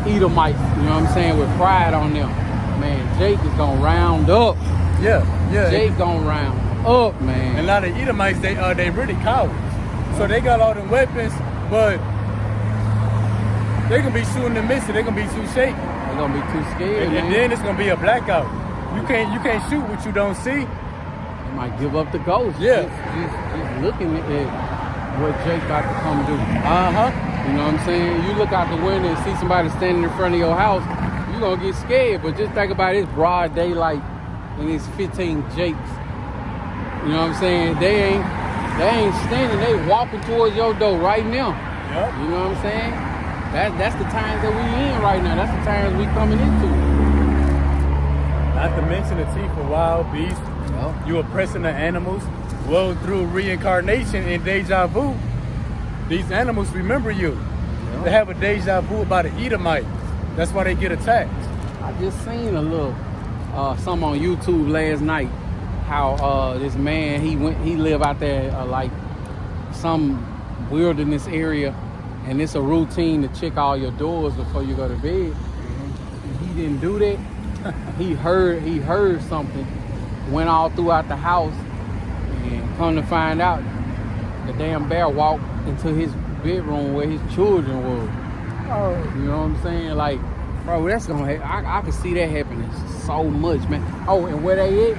Edomites, you know what I'm saying, with pride on them. Man, Jake is gonna round up. Yeah. Jake gonna round up, man. And a lot of Edomites, they really cowards. So they got all them weapons, but they're gonna be shooting and missing. They're gonna be too shaky. They're gonna be too scared. And then it's gonna be a blackout. You can't shoot what you don't see. They might give up the ghost. Yeah. Just looking at what Jake about to come do. Uh-huh. You know what I'm saying? You look out the window and see somebody standing in front of your house, you're gonna get scared. But just think about it, it's broad daylight and it's 15 Jakes. You know what I'm saying? They ain't standing, they walking towards your door right now. Yep. You know what I'm saying? That's the times that we in right now. That's the times we coming into. Not to mention the teeth of wild beasts. Yep. You oppressing the animals. Well, through reincarnation and deja vu, these animals remember you. Yep. They have a deja vu about an Edomite. That's why they get attacked. I just seen a little some on YouTube last night. How this man he live out there like some wilderness area, and it's a routine to check all your doors before you go to bed. And he didn't do that. he heard something, went all throughout the house, and come to find out, the damn bear walked into his bedroom where his children were. Oh, you know what I'm saying? Like, bro, that's gonna happen. I can see that happening so much, man. Oh, and where they at?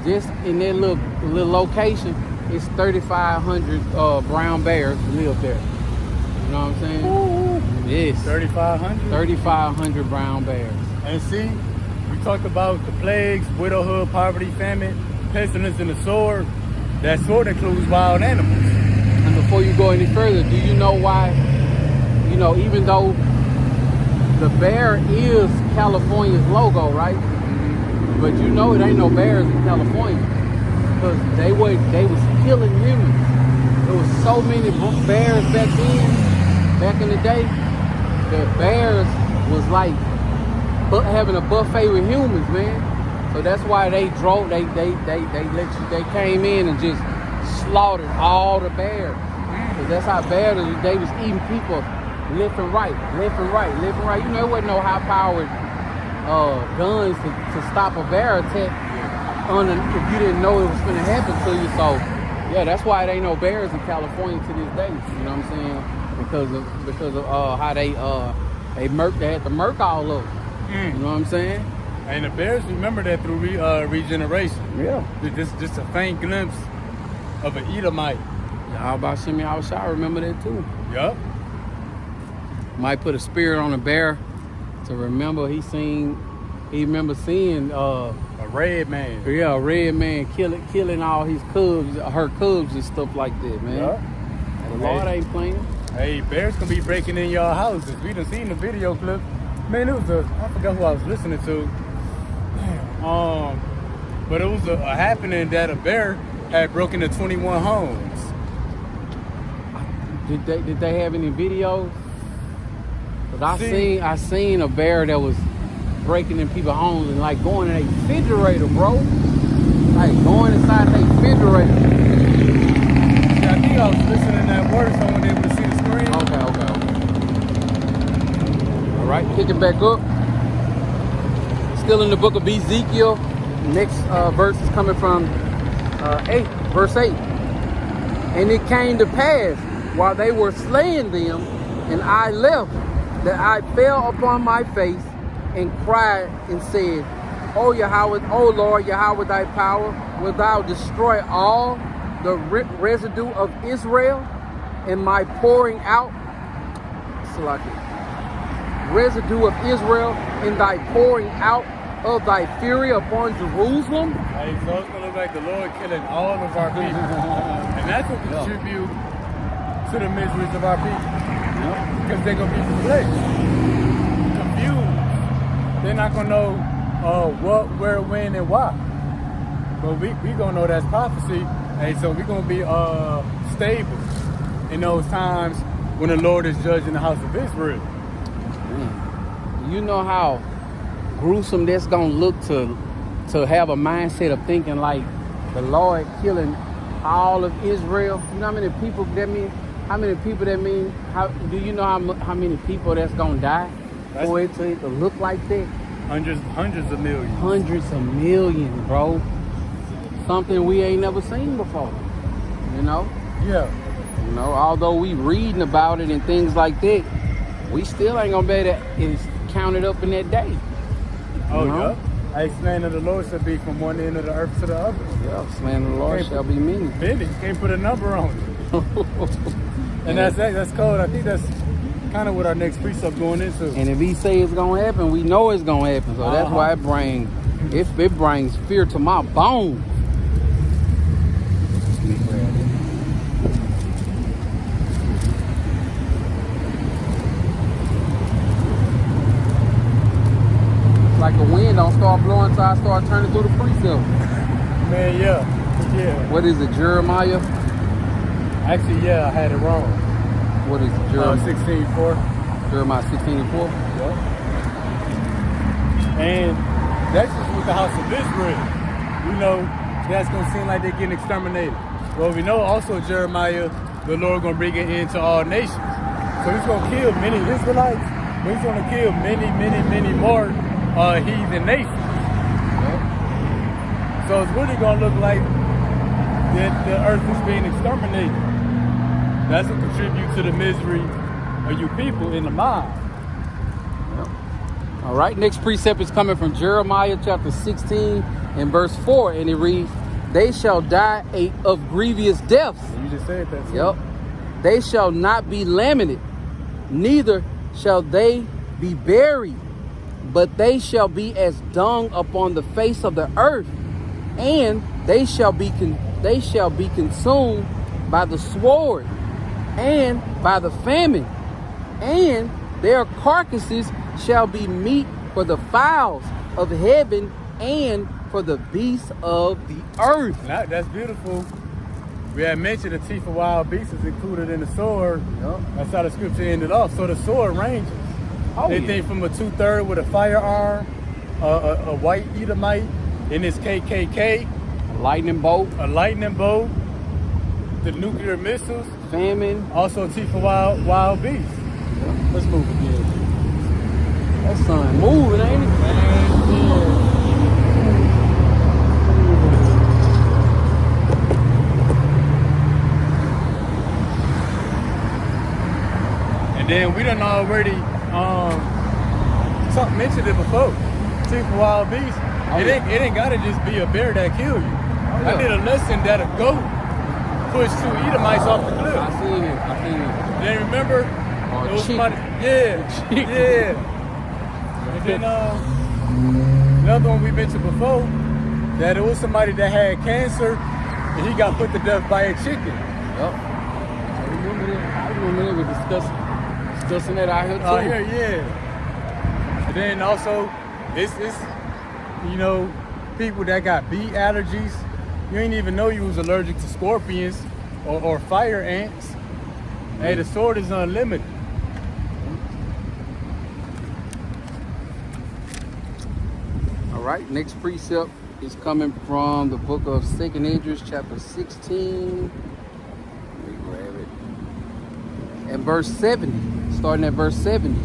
Just in that little location, it's 3,500 brown bears live there. You know what I'm saying? Ooh. Yes. 3,500? 3,500 brown bears. And see, we talked about the plagues, widowhood, poverty, famine, pestilence, and the sword. That sword includes wild animals. And before you go any further, do you know why, you know, even though the bear is California's logo, right? But you know it ain't no bears in California, because they was killing humans. There was so many bears back in the day, that bears was like having a buffet with humans, man. So that's why they came in and just slaughtered all the bears. Cause that's how bears they was eating people left and right. You know, it wasn't no high powered guns to stop a bear attack if you didn't know it was going to happen to you. So yeah, that's why there ain't no bears in California to this day. You know what I'm saying? Because of how they had to murk all of them. You know what I'm saying? And the bears remember that through regeneration. Yeah. Just a faint glimpse of an Edomite. How about Shimmy Awashai? Remember that too. Yup. Might put a spirit on a bear to remember he remember seeing a red man. Yeah, a red man killing all his cubs, her cubs and stuff like that, man. Yeah. The Lord ain't playing. Hey, bears gonna be breaking in your houses. We done seen the video clip. Man, it was I forgot who I was listening to. But it was a happening that a bear had broken into 21 homes. Did they have any videos? 'Cause I seen a bear that was breaking in people's homes and like going in a refrigerator, bro. Like going inside a refrigerator. Yeah, I think I was listening to that word, so I wasn't able to see the screen. Okay. All right, pick it back up. Still in the book of Ezekiel. Next verse is coming from 8, verse 8. And it came to pass while they were slaying them, and I left, that I fell upon my face and cried and said, O Yahweh, O Lord Yahweh, thy power, wilt thou destroy all the residue of Israel, and my pouring out, residue of Israel, and thy pouring out of thy fury upon Jerusalem? Hey, so it's gonna look like the Lord killing all of our people, and that's what contribute to the miseries of our people. Because they're gonna be perplexed, confused. They're not gonna know what, where, when, and why. But we gonna know that's prophecy. Hey, so we gonna be stable in those times when the Lord is judging the house of Israel. You know how gruesome that's gonna look to have a mindset of thinking like the Lord killing all of Israel. You know how many people that mean? How many people that mean? How do you know how many people that's gonna die for it to look like that? Hundreds of millions. Hundreds of millions, bro. Something we ain't never seen before. You know? Yeah. You know, although we reading about it and things like that, we still ain't gonna be able to count it up in that day. Oh, yeah. Hey, slain of the Lord shall be from one end of the earth to the other. Yeah, slain of the Lord shall be many. Many. Can't put a number on it. And that's cold. I think that's kind of what our next precept going into. And if he say it's gonna happen, we know it's gonna happen. So that's why it brings fear to my bones. Like the wind don't start blowing until I start turning through the precept. Man, yeah. What is it, Jeremiah? Actually, yeah, I had it wrong. What is it, Jeremiah? 16:4. Jeremiah 16:4. Yeah. And that's just with the house of Israel. We know that's gonna seem like they're getting exterminated. Well, we know also Jeremiah, the Lord gonna bring it into all nations. So he's gonna kill many Israelites, but he's gonna kill many more heathen nations. So it's really gonna look like that the earth is being exterminated. That's what contributes to the misery of you people in the mind. All right, next precept is coming from Jeremiah chapter 16 and verse 4, and it reads, they shall die of grievous deaths. You just said that. Too. Yep. They shall not be lamented, neither shall they be buried, but they shall be as dung upon the face of the earth, and they shall be consumed by the sword and by the famine, and their carcasses shall be meat for the fowls of heaven and for the beasts of the earth. Now, that's beautiful. We had mentioned the teeth of wild beasts is included in the sword. Yep. That's how the scripture ended off. So the sword ranges. Anything from a 2/3 with a firearm, a white Edomite in this KKK, A lightning bolt, a lightning bolt, the nuclear missiles, famine. also teeth of wild beasts. Yep. Let's move again. That sun moving, ain't it? And then we done already mentioned it before. Teeth of wild beasts. It ain't gotta just be a bear that kill you. I did a lesson that a goat pushed 2 Edomites off the cliff. I seen it. Then remember, it was somebody. Yeah. And then another one we mentioned before, that it was somebody that had cancer and he got put to death by a chicken. Yep. I remember they were discussing that out here too. Oh yeah. And then also, it's people that got bee allergies, You ain't even know you was allergic to scorpions or fire ants. Hey, the sword is unlimited. All right, next precept is coming from the book of 2nd Esdras, chapter 16. Let me grab it. And verse 70, starting at verse 70.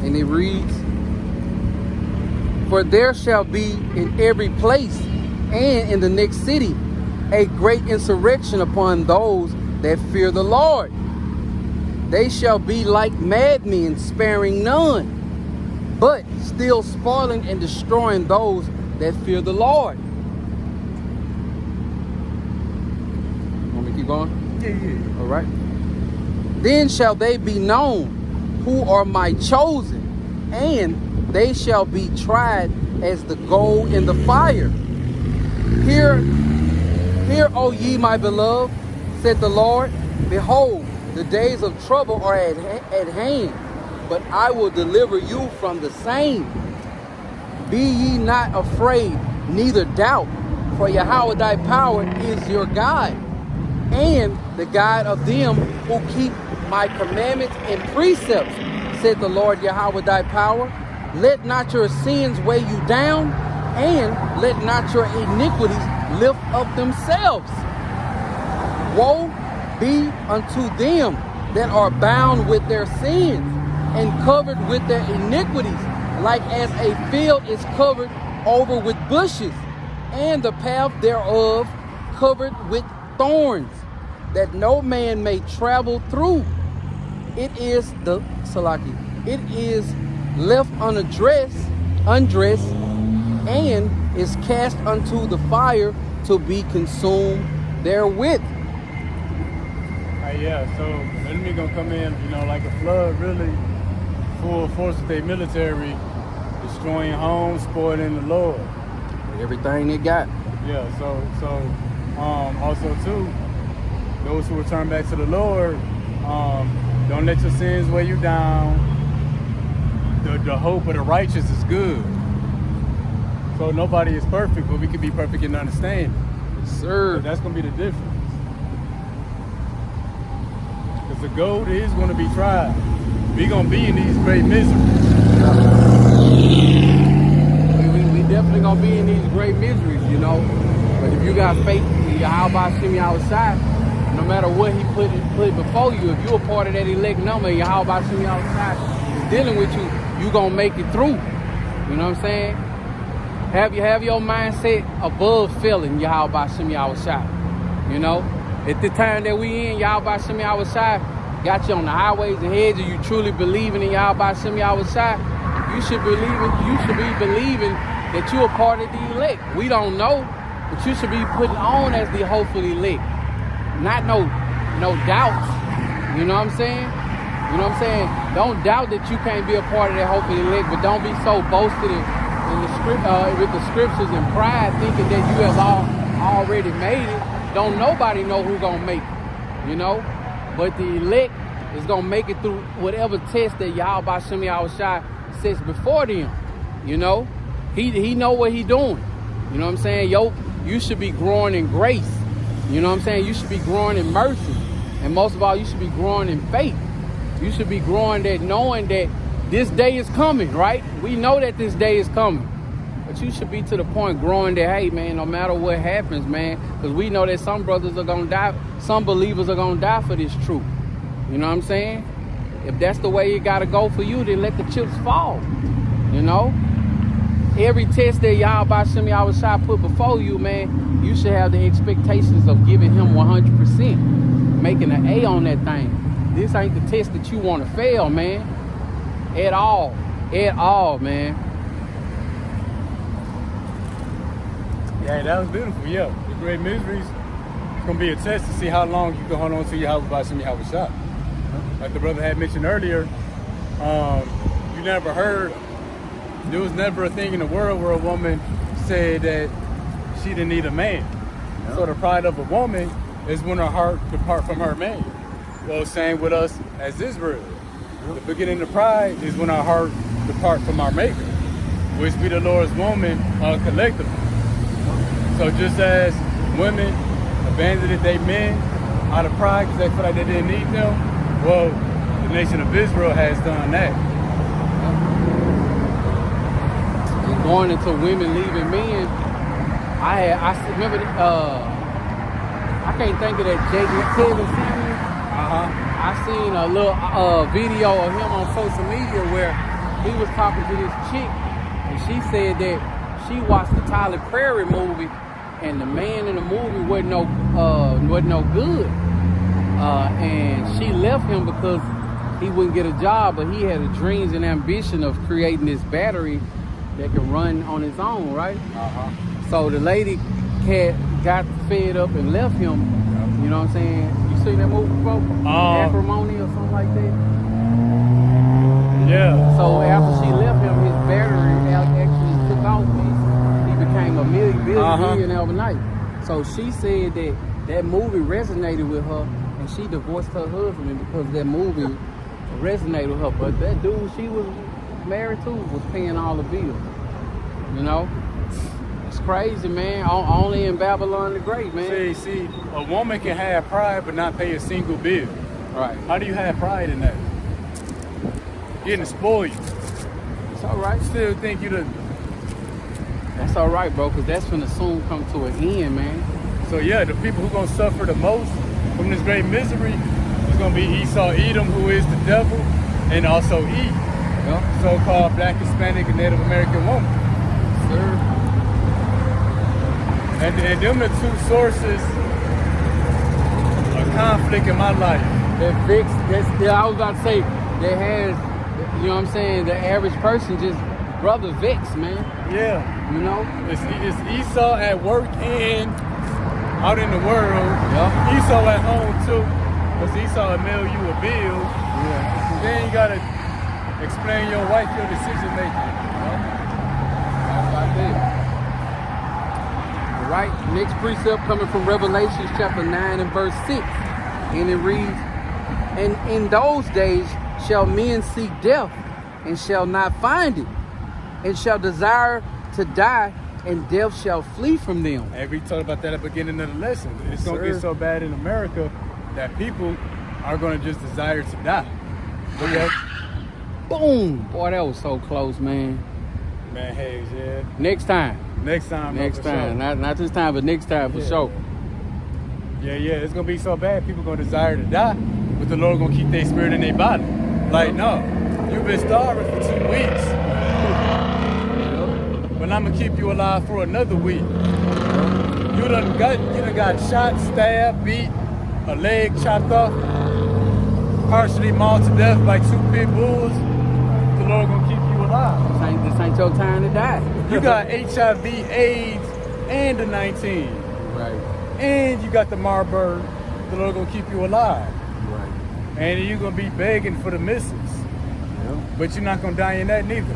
And it reads, "For there shall be in every place and in the next city a great insurrection upon those that fear the Lord. They shall be like madmen, sparing none, but still spoiling and destroying those that fear the Lord." Want me to keep going? Yeah. All right. "Then shall they be known who are my chosen, and they shall be tried as the gold in the fire. Hear, O ye my beloved, said the Lord, behold, the days of trouble are at hand, but I will deliver you from the same. Be ye not afraid, neither doubt, for Yahweh thy power is your guide, and the guide of them who keep my commandments and precepts, said the Lord Yahweh thy power. Let not your sins weigh you down, and let not your iniquities lift up themselves. Woe be unto them that are bound with their sins and covered with their iniquities, like as a field is covered over with bushes, and the path thereof covered with thorns, that no man may travel through. It is the Salaki. It is left undressed, and is cast unto the fire to be consumed therewith." Yeah, so the enemy gonna come in, like a flood, really full force with their military, destroying homes, spoiling the Lord. Everything they got. Yeah, so also too, those who return back to the Lord, don't let your sins weigh you down. The hope of the righteous is good. So nobody is perfect, but we can be perfect in understanding. Yes, sir. But that's gonna be the difference. Because the gold is gonna be tried. We gonna be in these great miseries. We definitely gonna be in these great miseries, But if you got faith in Yahweh Shem Yahushai, no matter what he put before you, if you're a part of that elect number, Yahweh Shem Yahushai is dealing with you, you gonna make it through. You know what I'm saying? Have your mindset above failing Yahweh Shem Yahushai. At the time that we in, Yahweh Shem Yahushai got you on the highways and hedges, and you truly believing in Yahweh Shem Yahushai, you should be believing that you're a part of the elect. We don't know, but you should be putting on as the hopeful elect. Not no doubts. You know what I'm saying? Don't doubt that you can't be a part of that hopeful elect, but don't be so boasted with the scriptures and pride, thinking that you have already made it. Don't nobody know who's gonna make it, But the elect is gonna make it through whatever test that Yahweh Shem Yahushai sets before them. He know what he doing. You know what I'm saying? You should be growing in grace. You know what I'm saying? You should be growing in mercy. And most of all, you should be growing in faith. You should be growing that knowing that this day is coming, right? We know that this day is coming. But you should be to the point growing that, hey, man, no matter what happens, man, because we know that some brothers are going to die. Some believers are going to die for this truth. You know what I'm saying? If that's the way you got to go for you, then let the chips fall. Every test that Yahweh Shem Yahushai put before you, man, you should have the expectations of giving him 100%, making an A on that thing. This ain't the test that you want to fail, man. At all, man. Yeah, that was beautiful. Yeah, the great miseries. It's gonna be a test to see how long you can hold on to Yahweh Shem Yahushai. Like the brother had mentioned earlier, you never heard. There was never a thing in the world where a woman said that she didn't need a man. Yeah. So the pride of a woman is when her heart depart from her man. Well, same with us as Israel. The beginning of pride is when our heart depart from our maker, which be the Lord's woman collectively. So just as women abandoned their men out of pride because they feel like they didn't need them, well, the nation of Israel has done that. And going into women leaving men, I remember I can't think of that Kevin Samuels. I seen a little video of him on social media where he was talking to this chick, and she said that she watched the Tyler Perry movie, and the man in the movie wasn't no good, and she left him because he wouldn't get a job, but he had the dreams and ambition of creating this battery that can run on its own, right? So the lady got fed up and left him. You know what I'm saying? You seen that movie before? Acrimony or something like that? Yeah. So after she left him, his battery actually took off. He became a millionaire overnight. So she said that movie resonated with her, and she divorced her husband because that movie resonated with her. But that dude she was married to was paying all the bills. You know? It's crazy, man. Only in Babylon the Great, man. See, a woman can have pride but not pay a single bill. Right. How do you have pride in that? Getting spoiled. It's all right. Still think you the... That's all right, bro, because that's gonna soon come to an end, man. So yeah, the people who gonna suffer the most from this great misery is gonna be Esau, Edom, who is the devil, and also Eve, so-called Black, Hispanic, and Native American woman. Sir. And them the two sources of conflict in my life. That Vix, I was about to say, that has, you know what I'm saying, the average person just, brother Vix, man. Yeah. You know? It's Esau at work and out in the world. Yeah. Esau at home too. Because Esau will mail you a bill. Yeah. And then you gotta explain your wife your decision making. Like that. All right, next precept coming from Revelation chapter 9 and verse 6. And it reads, "And in those days shall men seek death, and shall not find it, and shall desire to die, and death shall flee from them." And we talked about that at the beginning of the lesson. It's going to get so bad in America that people are going to just desire to die. Okay? Boom! Boy, that was so close, man. Man, Hayes, yeah. Next time. Next time. Next time. Sure. Not this time, but next time for sure. Yeah, it's going to be so bad. People going to desire to die, but the Lord going to keep their spirit in their body. Like, no, you've been starving for 2 weeks. But I'm going to keep you alive for another week. You done got shot, stabbed, beat, a leg chopped off, partially mauled to death by 2 pit bulls. The Lord going to keep you alive. This ain't your time to die. You got HIV, AIDS, and the 19. Right. And you got the Marburg. The Lord going to keep you alive. Right. And you're going to be begging for the missus. Yeah. But you're not going to die in that neither.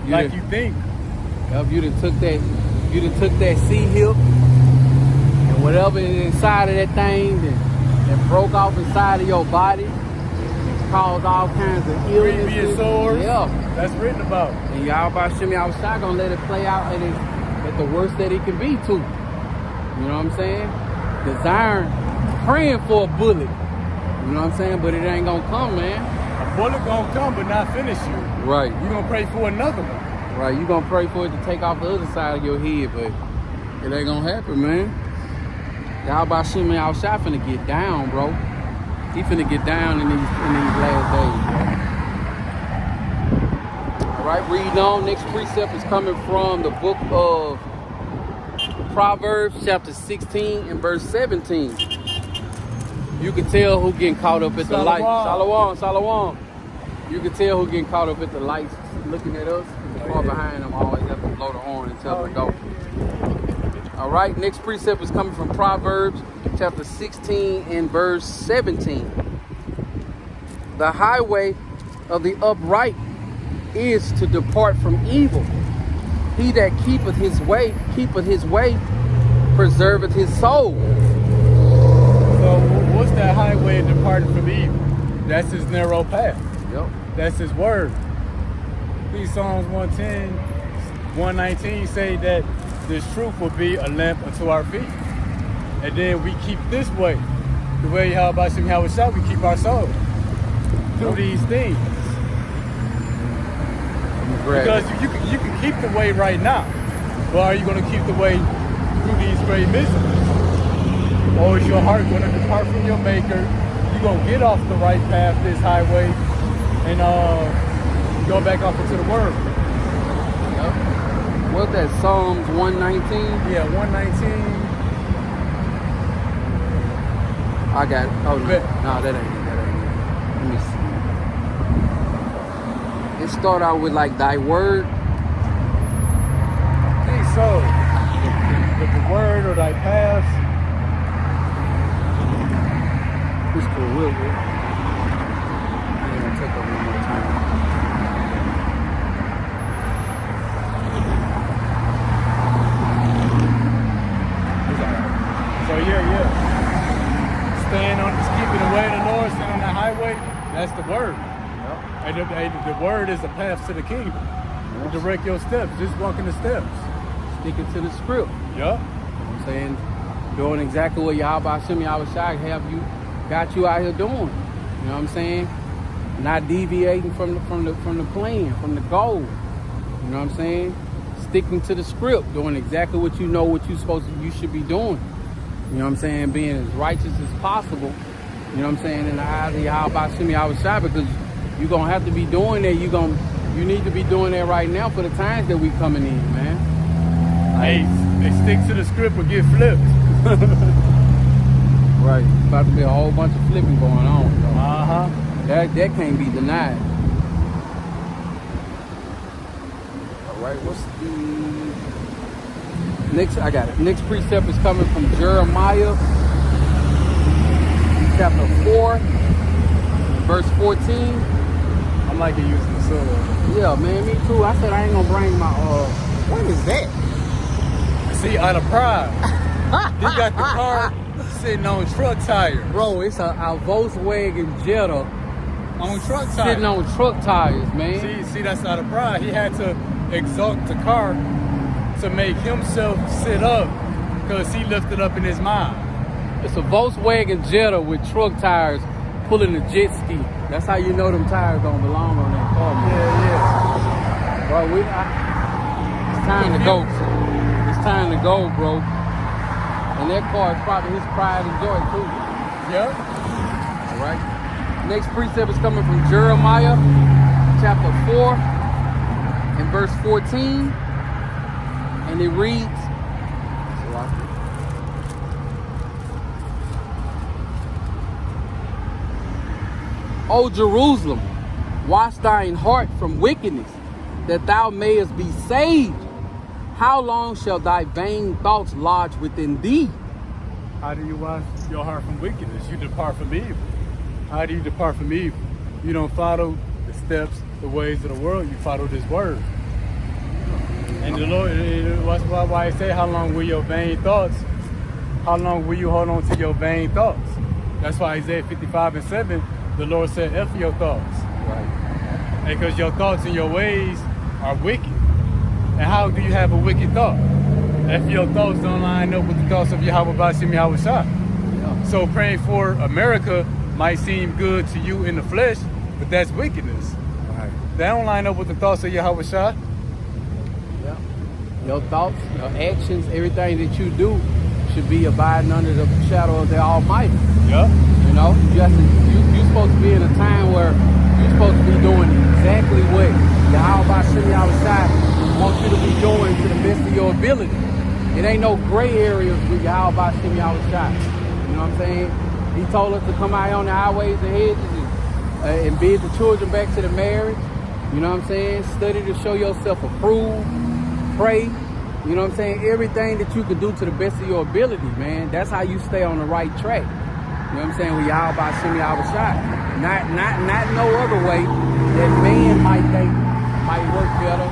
You think. If you done took that C-hip and whatever is inside of that thing that broke off inside of your body, caused all kinds of illnesses. Previous sores. Yeah. That's written about. And y'all about Shimmy outside gonna let it play out at the worst that it can be too. You know what I'm saying? Desiring, praying for a bullet. You know what I'm saying? But it ain't gonna come, man. A bullet gonna come but not finish you. Right. You're gonna pray for another one. Right, you gonna pray for it to take off the other side of your head, but it ain't gonna happen, man. Y'all about Shimmy outside finna get down, bro. He finna get down in these last days, bro. All right, reading on. Next precept is coming from the book of Proverbs, chapter 16 and verse 17. You can tell who getting caught up at the lights. Salawam. You can tell who getting caught up at the lights, looking at us. Far behind them, always have to blow the horn and tell them to go. All right, next precept is coming from Proverbs chapter 16 and verse 17. The highway of the upright is to depart from evil. He that keepeth his way, preserveth his soul. So what's that highway of departing from evil? That's his narrow path. Yep. That's his word. These Psalms 110, 119 say that this truth will be a lamp unto our feet. And then we keep this way. The way Yahweh Shem Yahweh we keep our soul through these things. Because you can keep the way right now. But are you going to keep the way through these great miseries? Or is your heart going to depart from your maker? You're going to get off the right path, this highway, and go back off into the word. Yep. What's that, Psalms 119? Yeah, 119. I got it. Oh, no, that ain't it. Let me see. It start out with like thy word. I think so. The word or thy path. It's cool, real good. I'm gonna take over one more time. So yeah. Keeping the way of the Lord, stand on that highway, that's the word. Yep. And the word is the path to the kingdom. Yes. Direct your steps, just walking the steps. Sticking to the script. Yep. You know what I'm saying? Doing exactly what Yahweh Shem Yahweh got you out here doing. You know what I'm saying? Not deviating from the plan, from the goal. You know what I'm saying? Sticking to the script, doing exactly what you know what you should be doing. You know what I'm saying? Being as righteous as possible. You know what I'm saying? In the eyes of Yahweh Shem Yahweh Shai, because you're going to have to be doing that. You need to be doing that right now for the times that we coming in, man. Hey, they stick to the script or get flipped. Right. About to be a whole bunch of flipping going on. So uh-huh. That can't be denied. All right, what's the next? I got it. Next precept is coming from Jeremiah chapter 4, verse 14. I'm liking using the sword. Yeah, man, me too. I said I ain't gonna bring my what is that? See, out of pride. He got the car sitting on truck tires. Bro, it's a Volkswagen Jetta on truck tires. Sitting on truck tires, man. See, that's out of pride. He had to exalt the car to make himself sit up because he lifted up in his mind. It's a Volkswagen Jetta with truck tires pulling a jet ski. That's how you know them tires don't belong on that car, man. Yeah. Bro, it's time to go. It's time to go, bro. And that car is probably his pride and joy, too. Yeah. All right. Next precept is coming from Jeremiah chapter 4 and verse 14. And it reads, O Jerusalem, wash thine heart from wickedness, that thou mayest be saved. How long shall thy vain thoughts lodge within thee? How do you wash your heart from wickedness? You depart from evil. How do you depart from evil? You don't follow the steps, the ways of the world. You follow this word. And the Lord, that's why I say, how long will your vain thoughts, how long will you hold on to your vain thoughts? That's why Isaiah 55:7, the Lord said, F your thoughts. Right. Because your thoughts and your ways are wicked. And how do you have a wicked thought? If your thoughts don't line up with the thoughts of Yahweh Bashim Yahweh Shai. Yeah. So praying for America might seem good to you in the flesh, but that's wickedness. Right. They don't line up with the thoughts of Yahweh Shai. Yeah. Your thoughts, your actions, everything that you do should be abiding under the shadow of the Almighty. Yeah. You know, you're supposed to be in a time where you're supposed to be doing exactly what Yahweh Bashim Yahweh Shai wants you to be doing to the best of your ability. It ain't no gray areas with Yahweh Bashim Yahweh Shai. You know what I'm saying? He told us to come out on the highways and hedges and bid the children back to the marriage. You know what I'm saying? Study to show yourself approved. Pray. You know what I'm saying? Everything that you can do to the best of your ability, man. That's how you stay on the right track. You know what I'm saying? With Yahweh Bashim Yahweh Shai. Not no other way that man might think might work better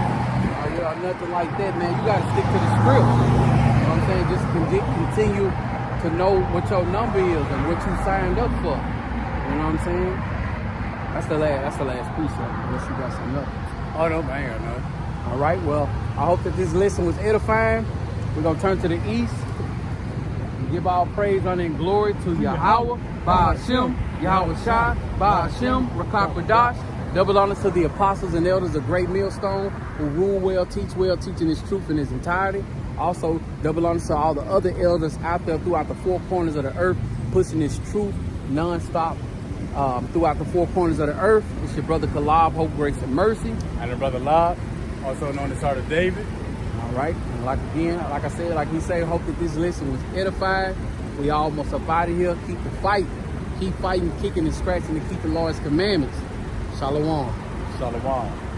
or nothing like that, man. You gotta stick to the script. You know what I'm saying? Just continue to know what your number is and what you signed up for. You know what I'm saying? That's the last precept, unless you got something else. Oh no, I ain't got nothing. All right, well, I hope that this lesson was edifying. We're going to turn to the east. Give all praise, honor, and glory to Yahweh, Ba'ashem, Yahweh Shai, Ba'ashem, Rakak Radash. Double honors to the apostles and elders of Great Millstone who rule well, teaching his truth in its entirety. Also, double honors to all the other elders out there throughout the four corners of the earth, pushing his truth non-stop throughout the four corners of the earth. It's your brother Kalab, Hope, Grace, and Mercy. And the brother Lob, also known as Heart of David. All right, and like I said, like we say, hope that this lesson was edifying. We almost up out of here. Keep the fight. Keep fighting, kicking, and scratching to keep the Lord's commandments. Shalom. Shalom.